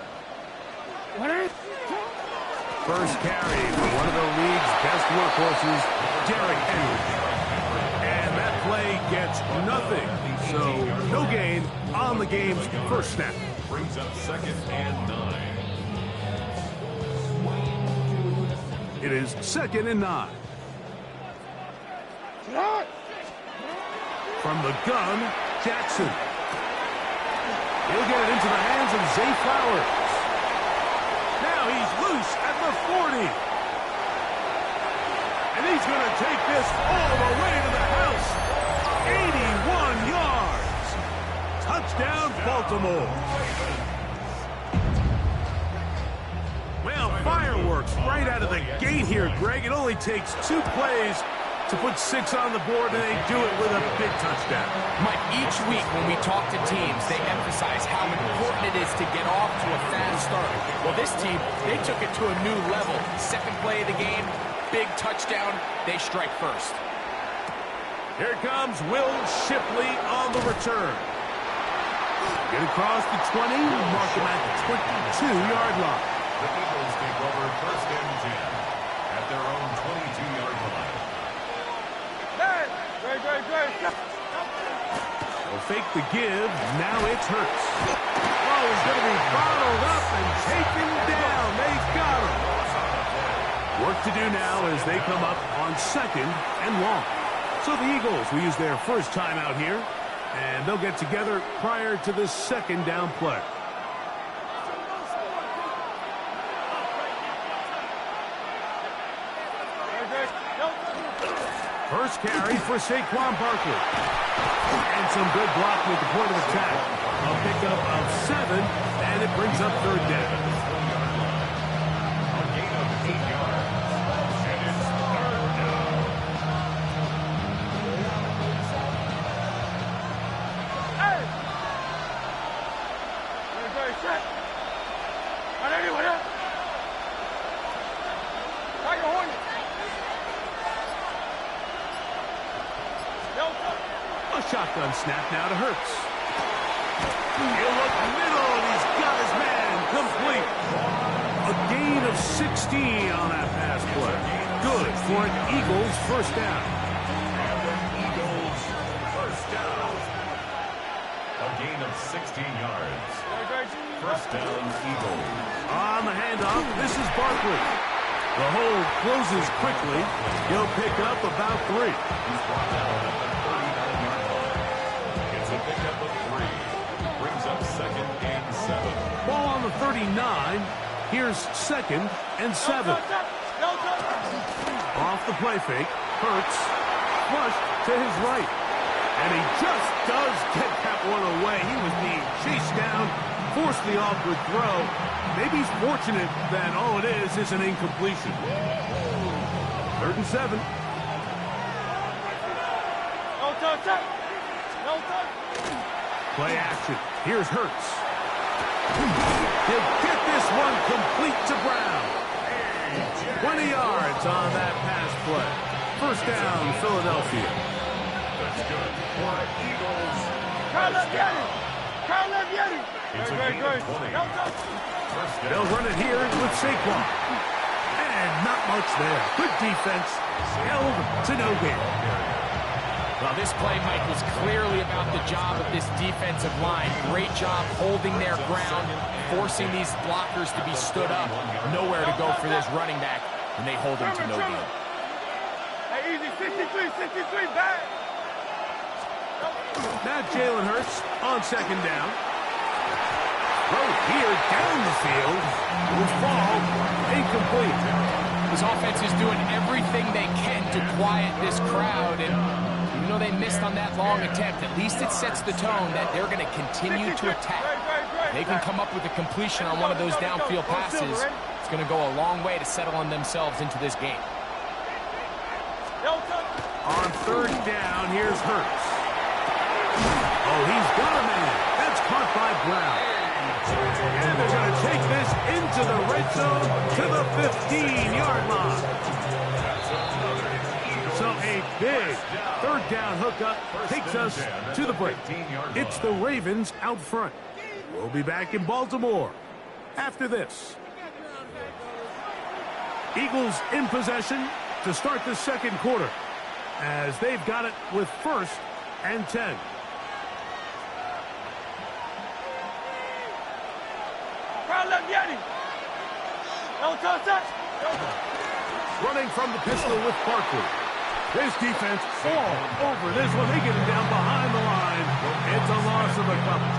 First carry for one of the league's best workhorses, Derrick Henry. And that play gets nothing. So no gain on the game's first snap. Brings up 2nd and 9. It is 2nd and 9. From the gun, Jackson. He'll get it into the hands of Zay Flowers. Now he's loose at the 40. And he's going to take this all the way to the house. 81 yards. Touchdown, Baltimore. Well, fireworks right out of the gate here, Greg. It only takes 2 plays to put 6 on the board, and they do it with a big touchdown. Mike, each week when we talk to teams, they emphasize how important it is to get off to a fast start. Well, this team, they took it to a new level. 2nd play of the game, big touchdown. They strike first. Here comes Will Shipley on the return. Get across the 20, mark him at the 22-yard line. The Eagles take over 1st and 10 at their own 22-yard line. They'll fake the give. Now it's Hurts. Oh, he's going to be bottled up and taken down. They've got him. Work to do now as they come up on 2nd and long. So the Eagles will use their first time out here, and they'll get together prior to the 2nd down play. First carry for Saquon Barkley. And some good blocking at the point of attack. A pickup of 7, and it brings up 3rd down. A gain of 8 yards. And it's 3rd down. A shotgun snap now to Hurts. He'll look middle, and he's got his man complete. A gain of 16 on that pass play. Good for an Eagles first down. And the Eagles first down. gain of 16 yards. First down, Eagles. On the handoff, this is Barkley. The hold closes quickly. He'll pick up about 3. He's brought down at the 39-yard line. It's a pickup of 3. Brings up 2nd and 7. Ball on the 39. Here's 2nd and 7. Off the play fake. Hurts. Flushed to his right. And he just does get that one away. He was being chased down. Forced the awkward throw. Maybe he's fortunate that all it is an incompletion. 3rd and 7. Play action. Here's Hurts. He'll get this one complete to Brown. 20 yards on that pass play. First down, Philadelphia. That's good for Eagles. It's a gain of 20. They'll run it here with Saquon. And not much there. Good defense. Held to no gain. Well, this play, Mike, was clearly about the job of this defensive line. Great job holding their ground, forcing these blockers to be stood up. Nowhere to go for this running back, and they hold him to no gain. Hey, easy, 63, back. Now Jalen Hurts on 2nd down. Throw here down the field. Will fall incomplete. This offense is doing everything they can to quiet this crowd, and even though they missed on that long attempt, at least it sets the tone that they're going to continue to attack. They can come up with a completion on one of those downfield passes. It's going to go a long way to settle on themselves into this game. On 3rd down, here's Hurts. Oh, he's got a man. That's caught by Brown. And they're going to take this into the red zone to the 15-yard line. So a big 3rd down hookup takes us to the break. It's the Ravens out front. We'll be back in Baltimore after this. Eagles in possession to start the 2nd quarter, as they've got it with 1st and 10. Running from the pistol with Barkley. This defense all over this one. They get him down behind the line. It's a loss of a couple.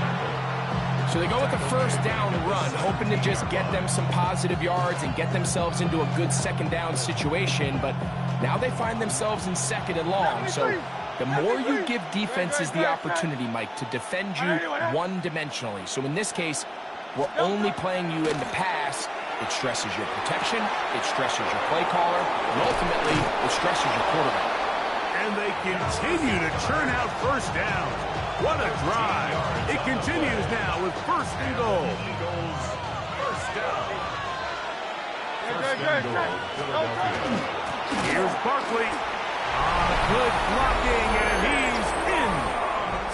So they go with the 1st down run, hoping to just get them some positive yards and get themselves into a good 2nd down situation. But now they find themselves in 2nd and long. So the more you give defenses the opportunity, Mike, to defend you one-dimensionally. So in this case, we're only playing you in the pass. It stresses your protection, it stresses your play caller, and ultimately, it stresses your quarterback. And they continue to churn out 1st down. What a drive. It continues now with 1st and goal. Eagles, 1st down. 1st and goal, Philadelphia. Here's Barkley. Good blocking, and he's in.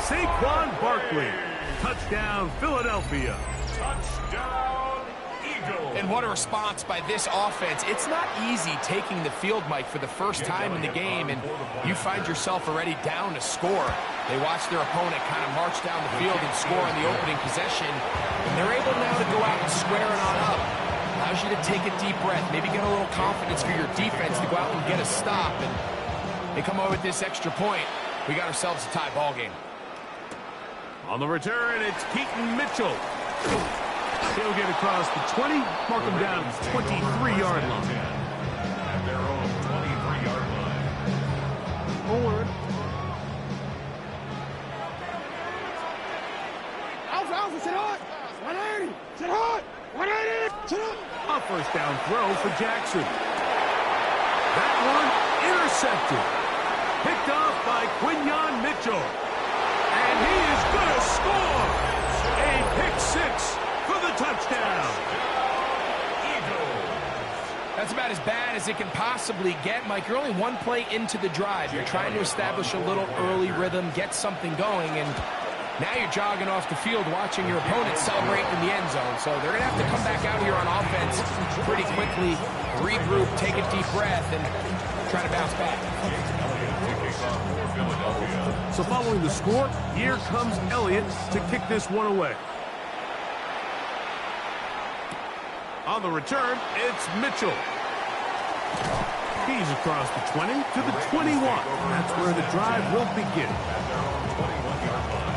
Saquon Barkley. Touchdown, Philadelphia. Touchdown, Eagles. And what a response by this offense. It's not easy taking the field, Mike, for the first time in the game, and you find yourself already down to score. They watch their opponent kind of march down the field and score on the opening possession, and they're able now to go out and square it on up. Allows you to take a deep breath, maybe get a little confidence for your defense to go out and get a stop, and they come over with this extra point. We got ourselves a tie ball game. On the return, it's Keaton Mitchell. He'll get across the 20, mark him down at the 23-yard line. At their own 23-yard line. Forward. Alpha, sit hard. 180. Sit hard. 180. Sit up. A 1st down throw for Jackson. That one intercepted. Picked off by Quinyon Mitchell. And he is going to score. A pick 6 for the touchdown. That's about as bad as it can possibly get, Mike. You're only one play into the drive. You're trying to establish a little early rhythm, get something going, and now you're jogging off the field watching your opponent celebrate in the end zone. So they're going to have to come back out here on offense pretty quickly, regroup, take a deep breath, and try to bounce back. for Philadelphia. So following the score, here comes Elliott to kick this one away. On the return, it's Mitchell. He's across the 20 to the 21. That's where the drive will begin. At their own 21-yard line.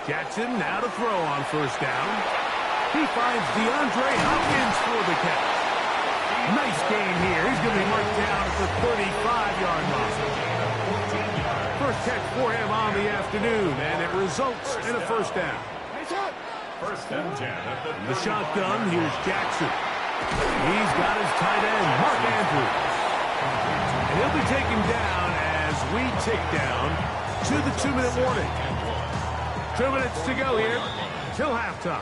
Jackson now to throw on first down. He finds DeAndre Hopkins for the catch. Nice gain here. He's going to be marked down at the 35-yard line. First catch for him on the afternoon, and it results in a first down. First and 10 at the shotgun, here's Jackson. He's got his tight end, Mark Andrews. And he'll be taken down as we tick down to the 2-minute warning. 2 minutes to go here till halftime.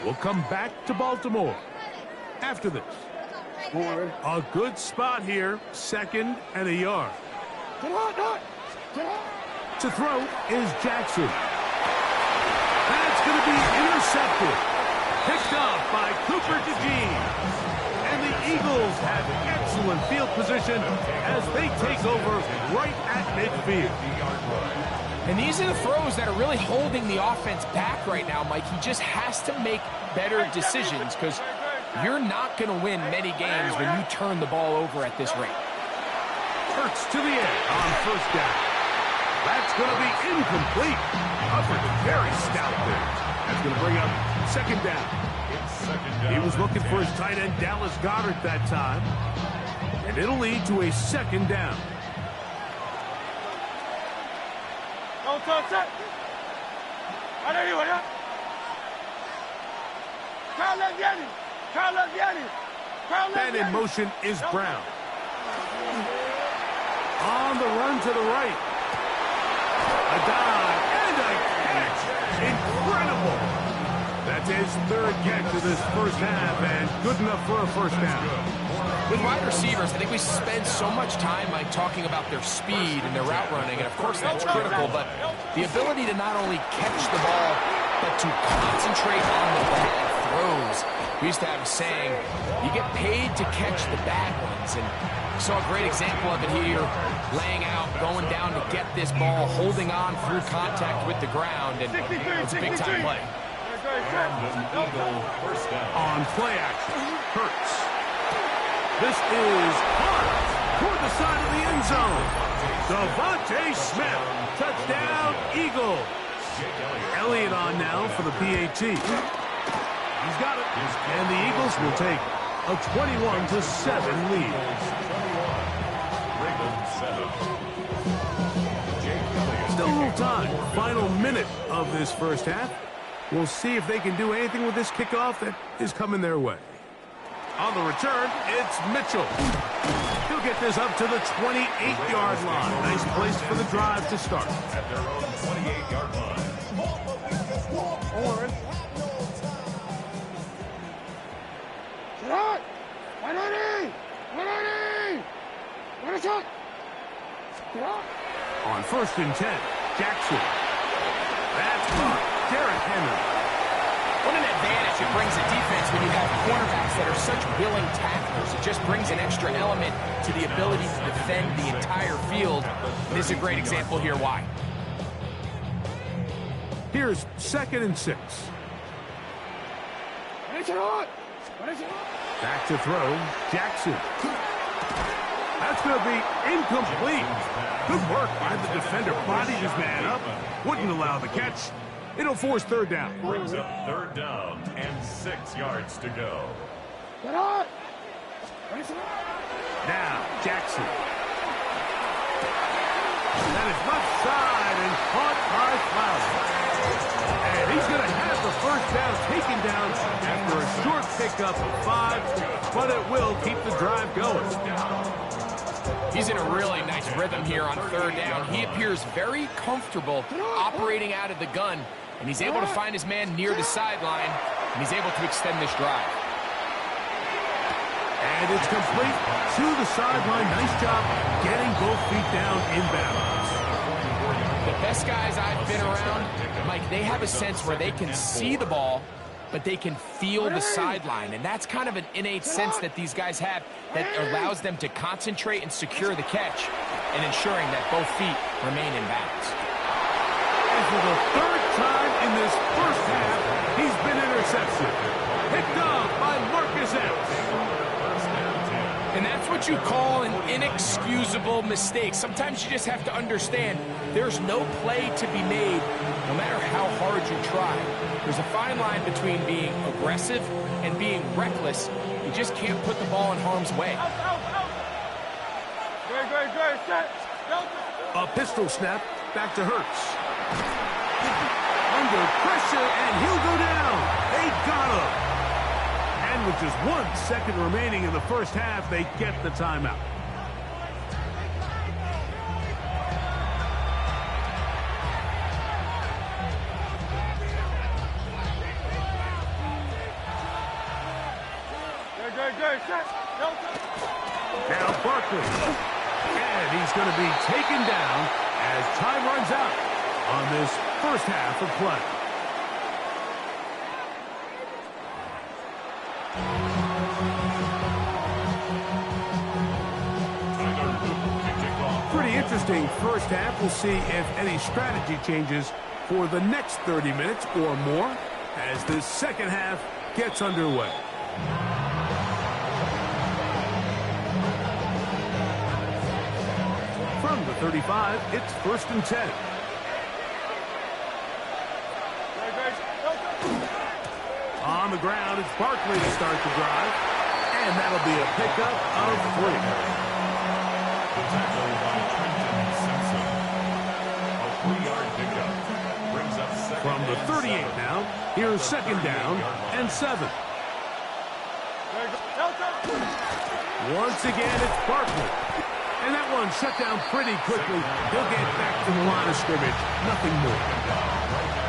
We'll come back to Baltimore after this. A good spot here, 2nd and a yard. To throw is Jackson. That's going to be intercepted. Picked off by Cooper DeJean. And the Eagles have excellent field position as they take over right at midfield. And these are the throws that are really holding the offense back right now, Mike. He just has to make better decisions because you're not going to win many games when you turn the ball over at this rate. Hurts to the end on first down. That's going to be incomplete. Hubbard very stout there. That's going to bring up 2nd down. He was looking for his tight end, Dallas Goedert, that time. And it'll lead to a 2nd down. And in motion is Brown. On the run to the right. A dive and a catch. Incredible. That's his 3rd catch of this first half and good enough for a first down. With wide receivers, I think we spend so much time like talking about their speed and their route running, and of course that's critical, but the ability to not only catch the ball, but to concentrate on the bad throws. We used to have a saying, you get paid to catch the bad ones, and saw a great example of it here, laying out, going down to get this ball, holding on through contact with the ground, and it's a big-time play. On play action, Hurts. This is hard toward the side of the end zone. Devontae Smith, touchdown, Eagles. Elliott on now for the PAT. He's got it, and the Eagles will take a 21-7 lead. Still a little time. Final minute of this first half. We'll see if they can do anything with this kickoff that is coming their way. On the return, it's Mitchell. He'll get this up to the 28-yard line. Nice place for the drive to start. At their own 28-yard line. On 1st and 10, Jackson. That's caught. Derrick Henry. What an advantage it brings a defense when you have cornerbacks that are such willing tacklers. It just brings an extra element to the ability to defend the entire field. And this is a great example here why. Here's 2nd and 6. Back to throw, Jackson. That's going to be incomplete. Good work by the defender. Bodied his man up. Wouldn't allow the catch. It'll force 3rd down. Brings up 3rd down and 6 yards to go. Now, Jackson. That is left side and caught by Flowers. And he's going to have the first down taken down after a short pickup of 5, but it will keep the drive going. He's in a really nice rhythm here on 3rd down. He appears very comfortable operating out of the gun, and he's able to find his man near the sideline, and he's able to extend this drive. And it's complete to the sideline. Nice job getting both feet down in bounds. The Best guys I've been around, Mike, they have a sense where they can see the ball, but they can feel the sideline. And that's kind of an innate sense that these guys have that allows them to concentrate and secure the catch and ensuring that both feet remain in bounds. And for the third time in this first half, he's been intercepted. Picked off by Marcus Epps. And that's what you call an inexcusable mistake. Sometimes you just have to understand there's no play to be made, no matter how hard you try. There's a fine line between being aggressive and being reckless. You just can't put the ball in harm's way. A pistol snap, back to Hurts. Under pressure, and he'll go down. They got him. And with just 1 second remaining in the first half, they get the timeout. Now Barkley. And he's going to be taken down as time runs out on this first half of play. Pretty interesting first half. We'll see if any strategy changes for the next 30 minutes or more as this second half gets underway. From the 35, it's 1st and 10. On the ground, it's Barkley to start the drive. And that'll be a pickup of 3. The tackle by Trenton Simpson. A 3-yard pickup brings up second. From the 38 now, here's 2nd down and 7. Once again, it's Barkley. And that one shut down pretty quickly. He'll get back to the line of scrimmage. Nothing more.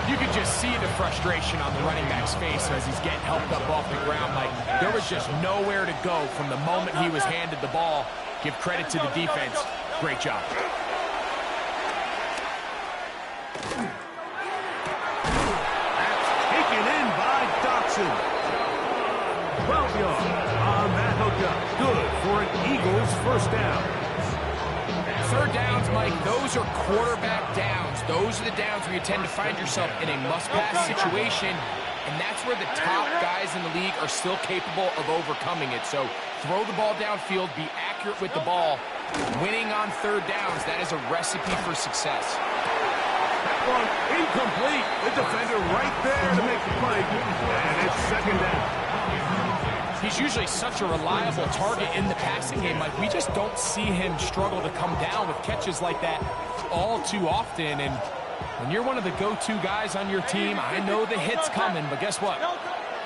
You could just see the frustration on the running back's face as he's getting helped up off the ground. Like, there was just nowhere to go from the moment he was handed the ball. Give credit to the defense. Great job. That's taken in by Dotson. 12 yards on that hookup. Good for an Eagles first down. Third downs, Mike, those are quarterback downs. Those are the downs where you tend to find yourself in a must-pass situation, and that's where the top guys in the league are still capable of overcoming it. So throw the ball downfield, be accurate with the ball. Winning on third downs, that is a recipe for success. That one incomplete. The defender right there to make the play, and it's 2nd down. He's usually such a reliable target in the passing game. Like, we just don't see him struggle to come down with catches like that all too often. And when you're one of the go-to guys on your team, I know the hit's coming, but guess what?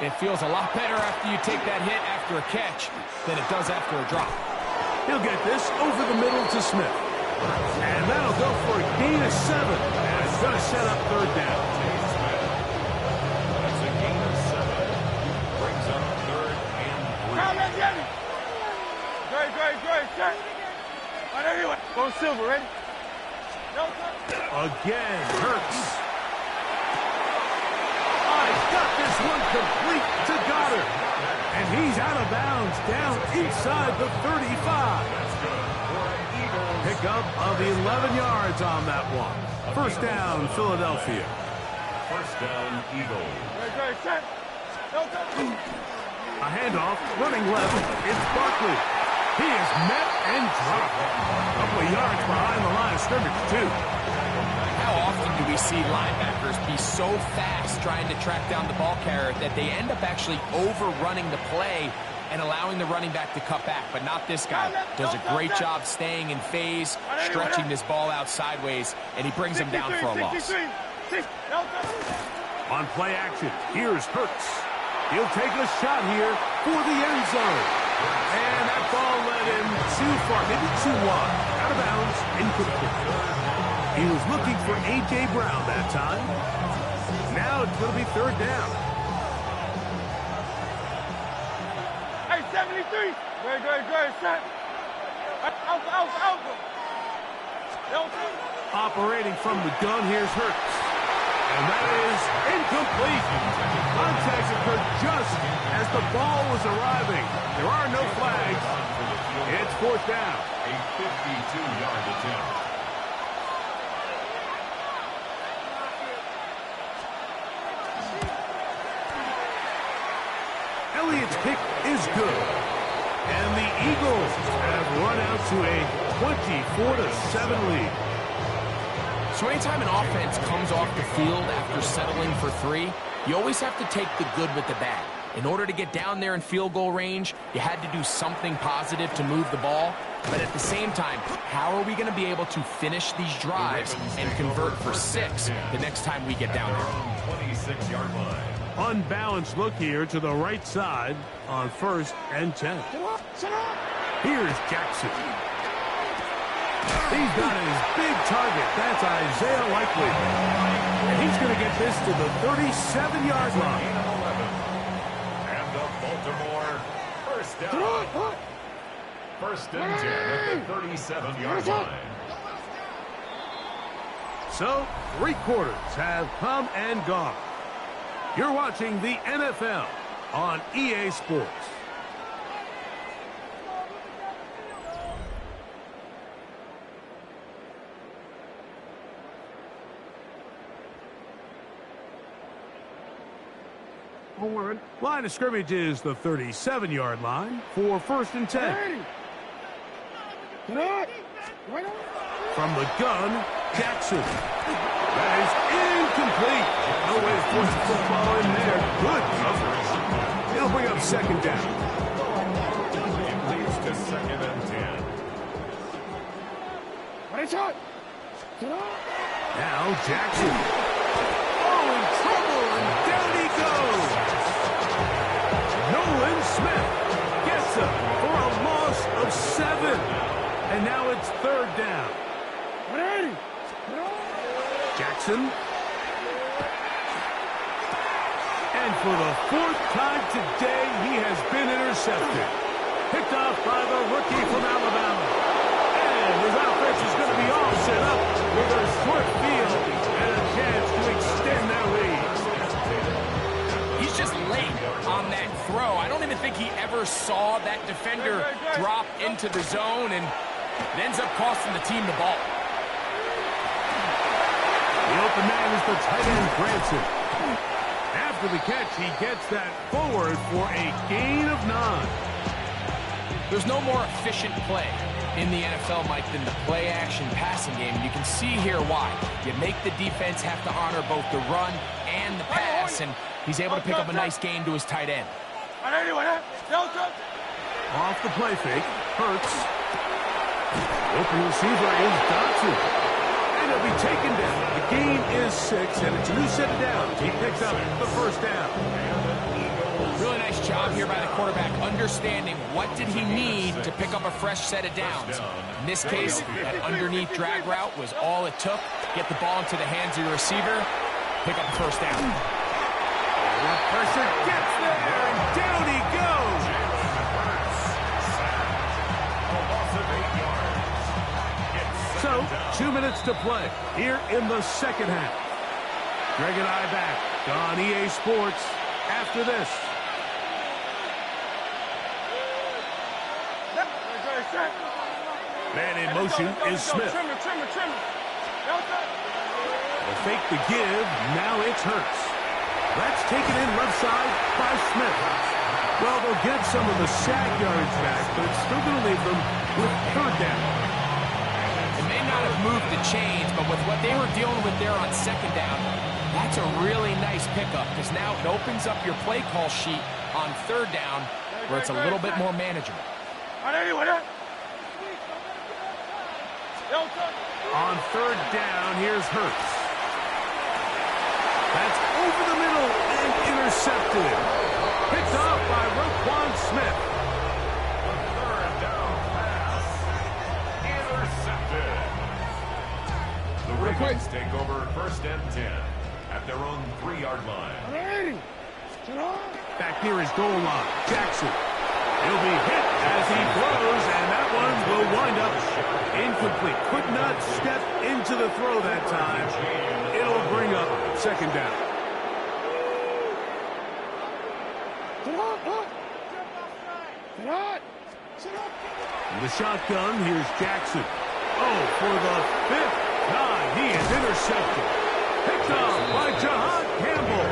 It feels a lot better after you take that hit after a catch than it does after a drop. He'll get this over the middle to Smith. And that'll go for a gain of 7. And it's going to set up third down. That's a gain of 7. Brings up 3rd and 3. Go Silver, ready? Again, Hurts. He's got this one complete to Goddard. And he's out of bounds down inside the 35. Pickup of 11 yards on that one. First down, Philadelphia. First down, Eagles. A handoff, running left, it's Barkley. He is met and dropped. A couple of yards behind the line of scrimmage, too. How often do we see linebackers be so fast trying to track down the ball carrier that they end up actually overrunning the play and allowing the running back to cut back? But not this guy. Does a great job staying in phase, stretching this ball out sideways, and he brings him down for a loss. On play action, here's Hurts. He'll take a shot here for the end zone. And that ball led him too far, maybe too wide. Out of bounds, incomplete. He was looking for A.J. Brown that time. Now it's going to be third down. Hey, 73. Good, set. Alpha. Delta. Operating from the gun, here's Hurts. And that is incomplete. Contact occurred just as the ball was arriving. There are no flags. It's fourth down. A 52-yard attempt. Elliott's kick is good. And the Eagles have run out to a 24-7 lead. So anytime an offense comes off the field after settling for 3, you always have to take the good with the bad. In order to get down there in field goal range, you had to do something positive to move the ball. But at the same time, how are we going to be able to finish these drives and convert for 6 the next time we get down there? 26-yard line. Unbalanced look here to the right side on 1st and 10. Here's Jackson. He's got his big target. That's Isaiah Likely. And he's going to get this to the 37-yard line. And the Baltimore first down. 1st and 10 at the 37-yard line. So, 3 quarters have come and gone. You're watching the NFL on EA Sports. Line of scrimmage is the 37-yard line for 1st and 10. From the gun, Jackson. That is incomplete. No way to force the football in there. Good coverage. It'll bring up 2nd down. It leads to 2nd and 10. Now Jackson. Oh, in trouble, and down he goes. Nolan Smith gets him for a loss of 7. And now it's 3rd down. Jackson. And for the 4th time today, he has been intercepted. Picked off by the rookie from Alabama. And his offense is going to be all set up with a short field and a chance to extend their lead. He's just late on that throw. I don't even think he ever saw that defender drop into the zone, and it ends up costing the team the ball. The open man is the tight end, Branson. After the catch, he gets that forward for a gain of 9. There's no more efficient play in the NFL, Mike, than the play-action passing game. You can see here why. You make the defense have to honor both the run and the pass, and he's able to pick up a nice gain to his tight end. Off the play fake, Hurts. Open receiver is Dotson. And he'll be taken down. The gain is 6, and it's a new set of downs. He picks up the 1st down. Really nice job here by the quarterback, understanding what did he need to pick up a fresh set of downs. In this case, that underneath drag route was all it took. Get the ball into the hands of your receiver, pick up the 1st down. That pressure gets there, and down he goes. So, 2 minutes to play here in the 2nd half. Greg and I back on EA Sports after this. Man in motion is Smith. They'll fake the give. Now it's Hurts. That's taken in left side by Smith. Well, they'll get some of the sack yards back, but it's still going to leave them with 3rd down. It may not have moved the chains, but with what they were dealing with there on 2nd down, that's a really nice pickup because now it opens up your play call sheet on 3rd down where it's a little bit more manageable. On 3rd down, here's Hurts. That's over the middle and intercepted. Picked off by Roquan Smith. 3rd down pass. Intercepted. The Ravens take over 1st and 10 at their own 3-yard line. Back near his goal line, Jackson. He'll be hit as he throws, and that one will wind up incomplete. Could not step into the throw that time. It'll bring up second down. In the shotgun, here's Jackson. Oh, for the fifth time, he is intercepted. Picked off by Jahad Campbell.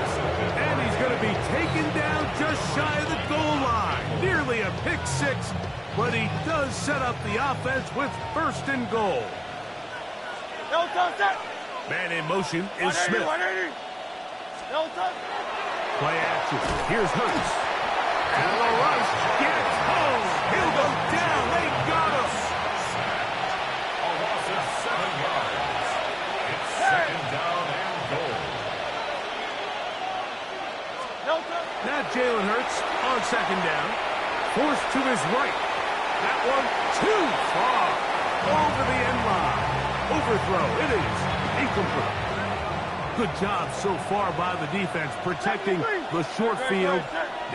And he's going to be taken down just shy of the goal line. Nearly a pick six, but he does set up the offense with first and goal. Man in motion is Smith. Play action. Here's Hurts. And the rush gets home. He'll go down. They got him. A loss of 7 yards. It's second down and goal. Now Jalen Hurts on second down. Forced to his right. That one too far. Over the end line. Overthrow. It is incomplete. Good job so far by the defense protecting the short field.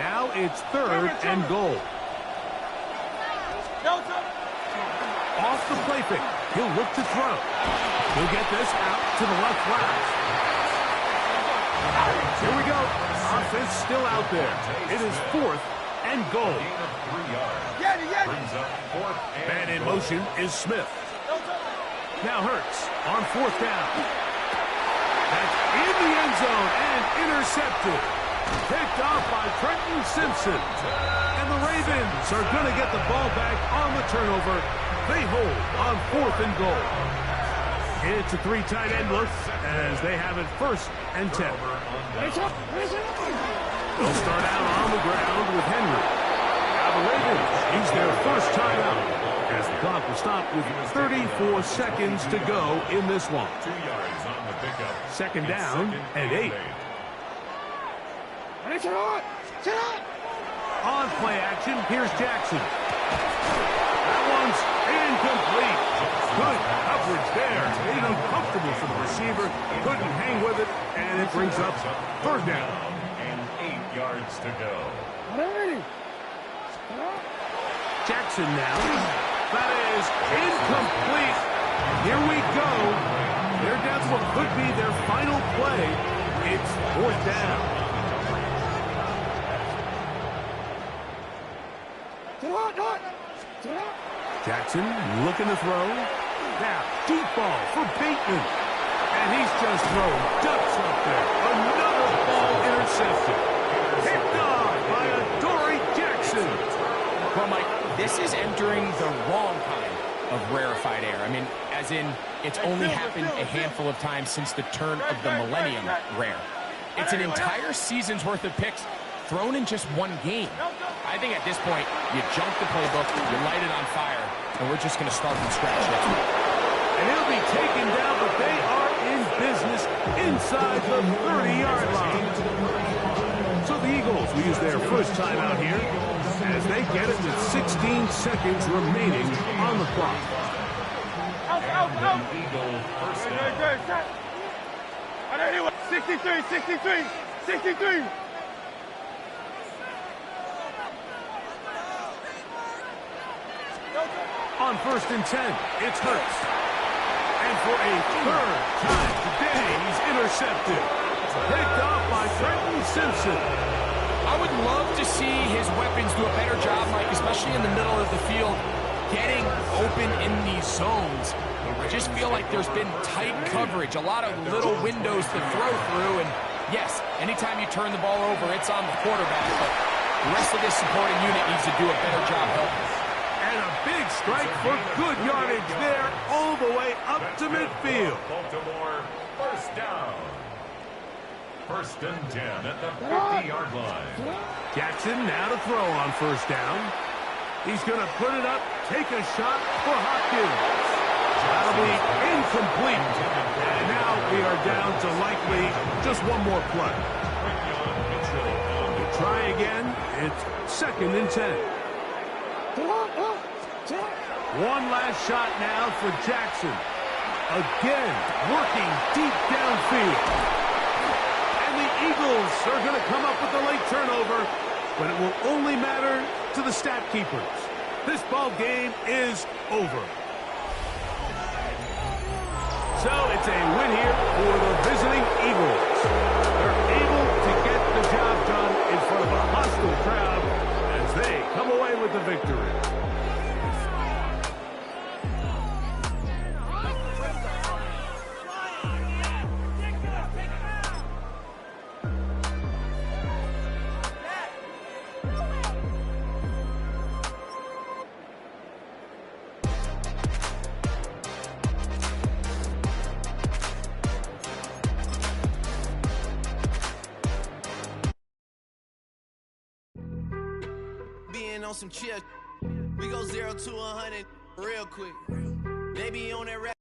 Now it's third and goal. Off the play fake. He'll look to throw. He'll get this out to the left flat. Here we go. Offense still out there. It is fourth and goal. Man in motion is Smith. Now Hurts on fourth down. That's in the end zone and intercepted. Picked off by Trenton Simpson. And the Ravens are going to get the ball back on the turnover. They hold on fourth and goal. It's a three tight end look as they have it first and 10. They'll start out on the ground with Henry. Now the Ravens use their first timeout as the clock will stop with 34 seconds to go in this one. 2 yards on the pickup. Second down and 8. On play action, here's Jackson. That one's incomplete. Good coverage there. Made it uncomfortable for the receiver. Couldn't hang with it, and it brings up third down. And 8 yards to go. Jackson now. That is incomplete. Here we go. They're down to what could be their final play. It's fourth down. Jackson looking to throw. Now, deep ball for Bateman. And he's just throwing ducks up there. Another ball intercepted. Picked off by Adoree Jackson. Well, Mike, this is entering the wrong kind of rarefied air. I mean, as in, it's only happened a handful of times since the turn of the millennium rare. It's an entire season's worth of picks thrown in just one game. I think at this point, you jump the playbook, you light it on fire, and we're just going to start from scratch next week. And he'll be taken down, but they are in business inside the 30-yard line. So the Eagles will use their first timeout here as they get it with 16 seconds remaining on the clock. Eagle first down. 63. On first and 10, it's Hurts. And for a third time today, he's intercepted. Picked off by Trenton Simpson. I would love to see his weapons do a better job, Mike, especially in the middle of the field, getting open in these zones. I just feel like there's been tight coverage, a lot of little windows to throw through, and yes, anytime you turn the ball over, it's on the quarterback, but the rest of this supporting unit needs to do a better job helping. And a big strike for good yardage there all the way up to midfield. Baltimore, first down. First and 10 at the 50-yard line. Jackson now to throw on first down. He's going to put it up, take a shot for Hopkins. That'll be incomplete. And now we are down to likely just one more play. To try again, it's second and 10. One last shot now for Jackson. Again, working deep downfield. And the Eagles are going to come up with the late turnover, but it will only matter to the stat keepers. This ball game is over. So it's a win here for the visiting Eagles. They're able to get the job done in front of a hostile crowd as they come away with the victory. On some chill, we go 0 to 100 real quick. They be on that rap.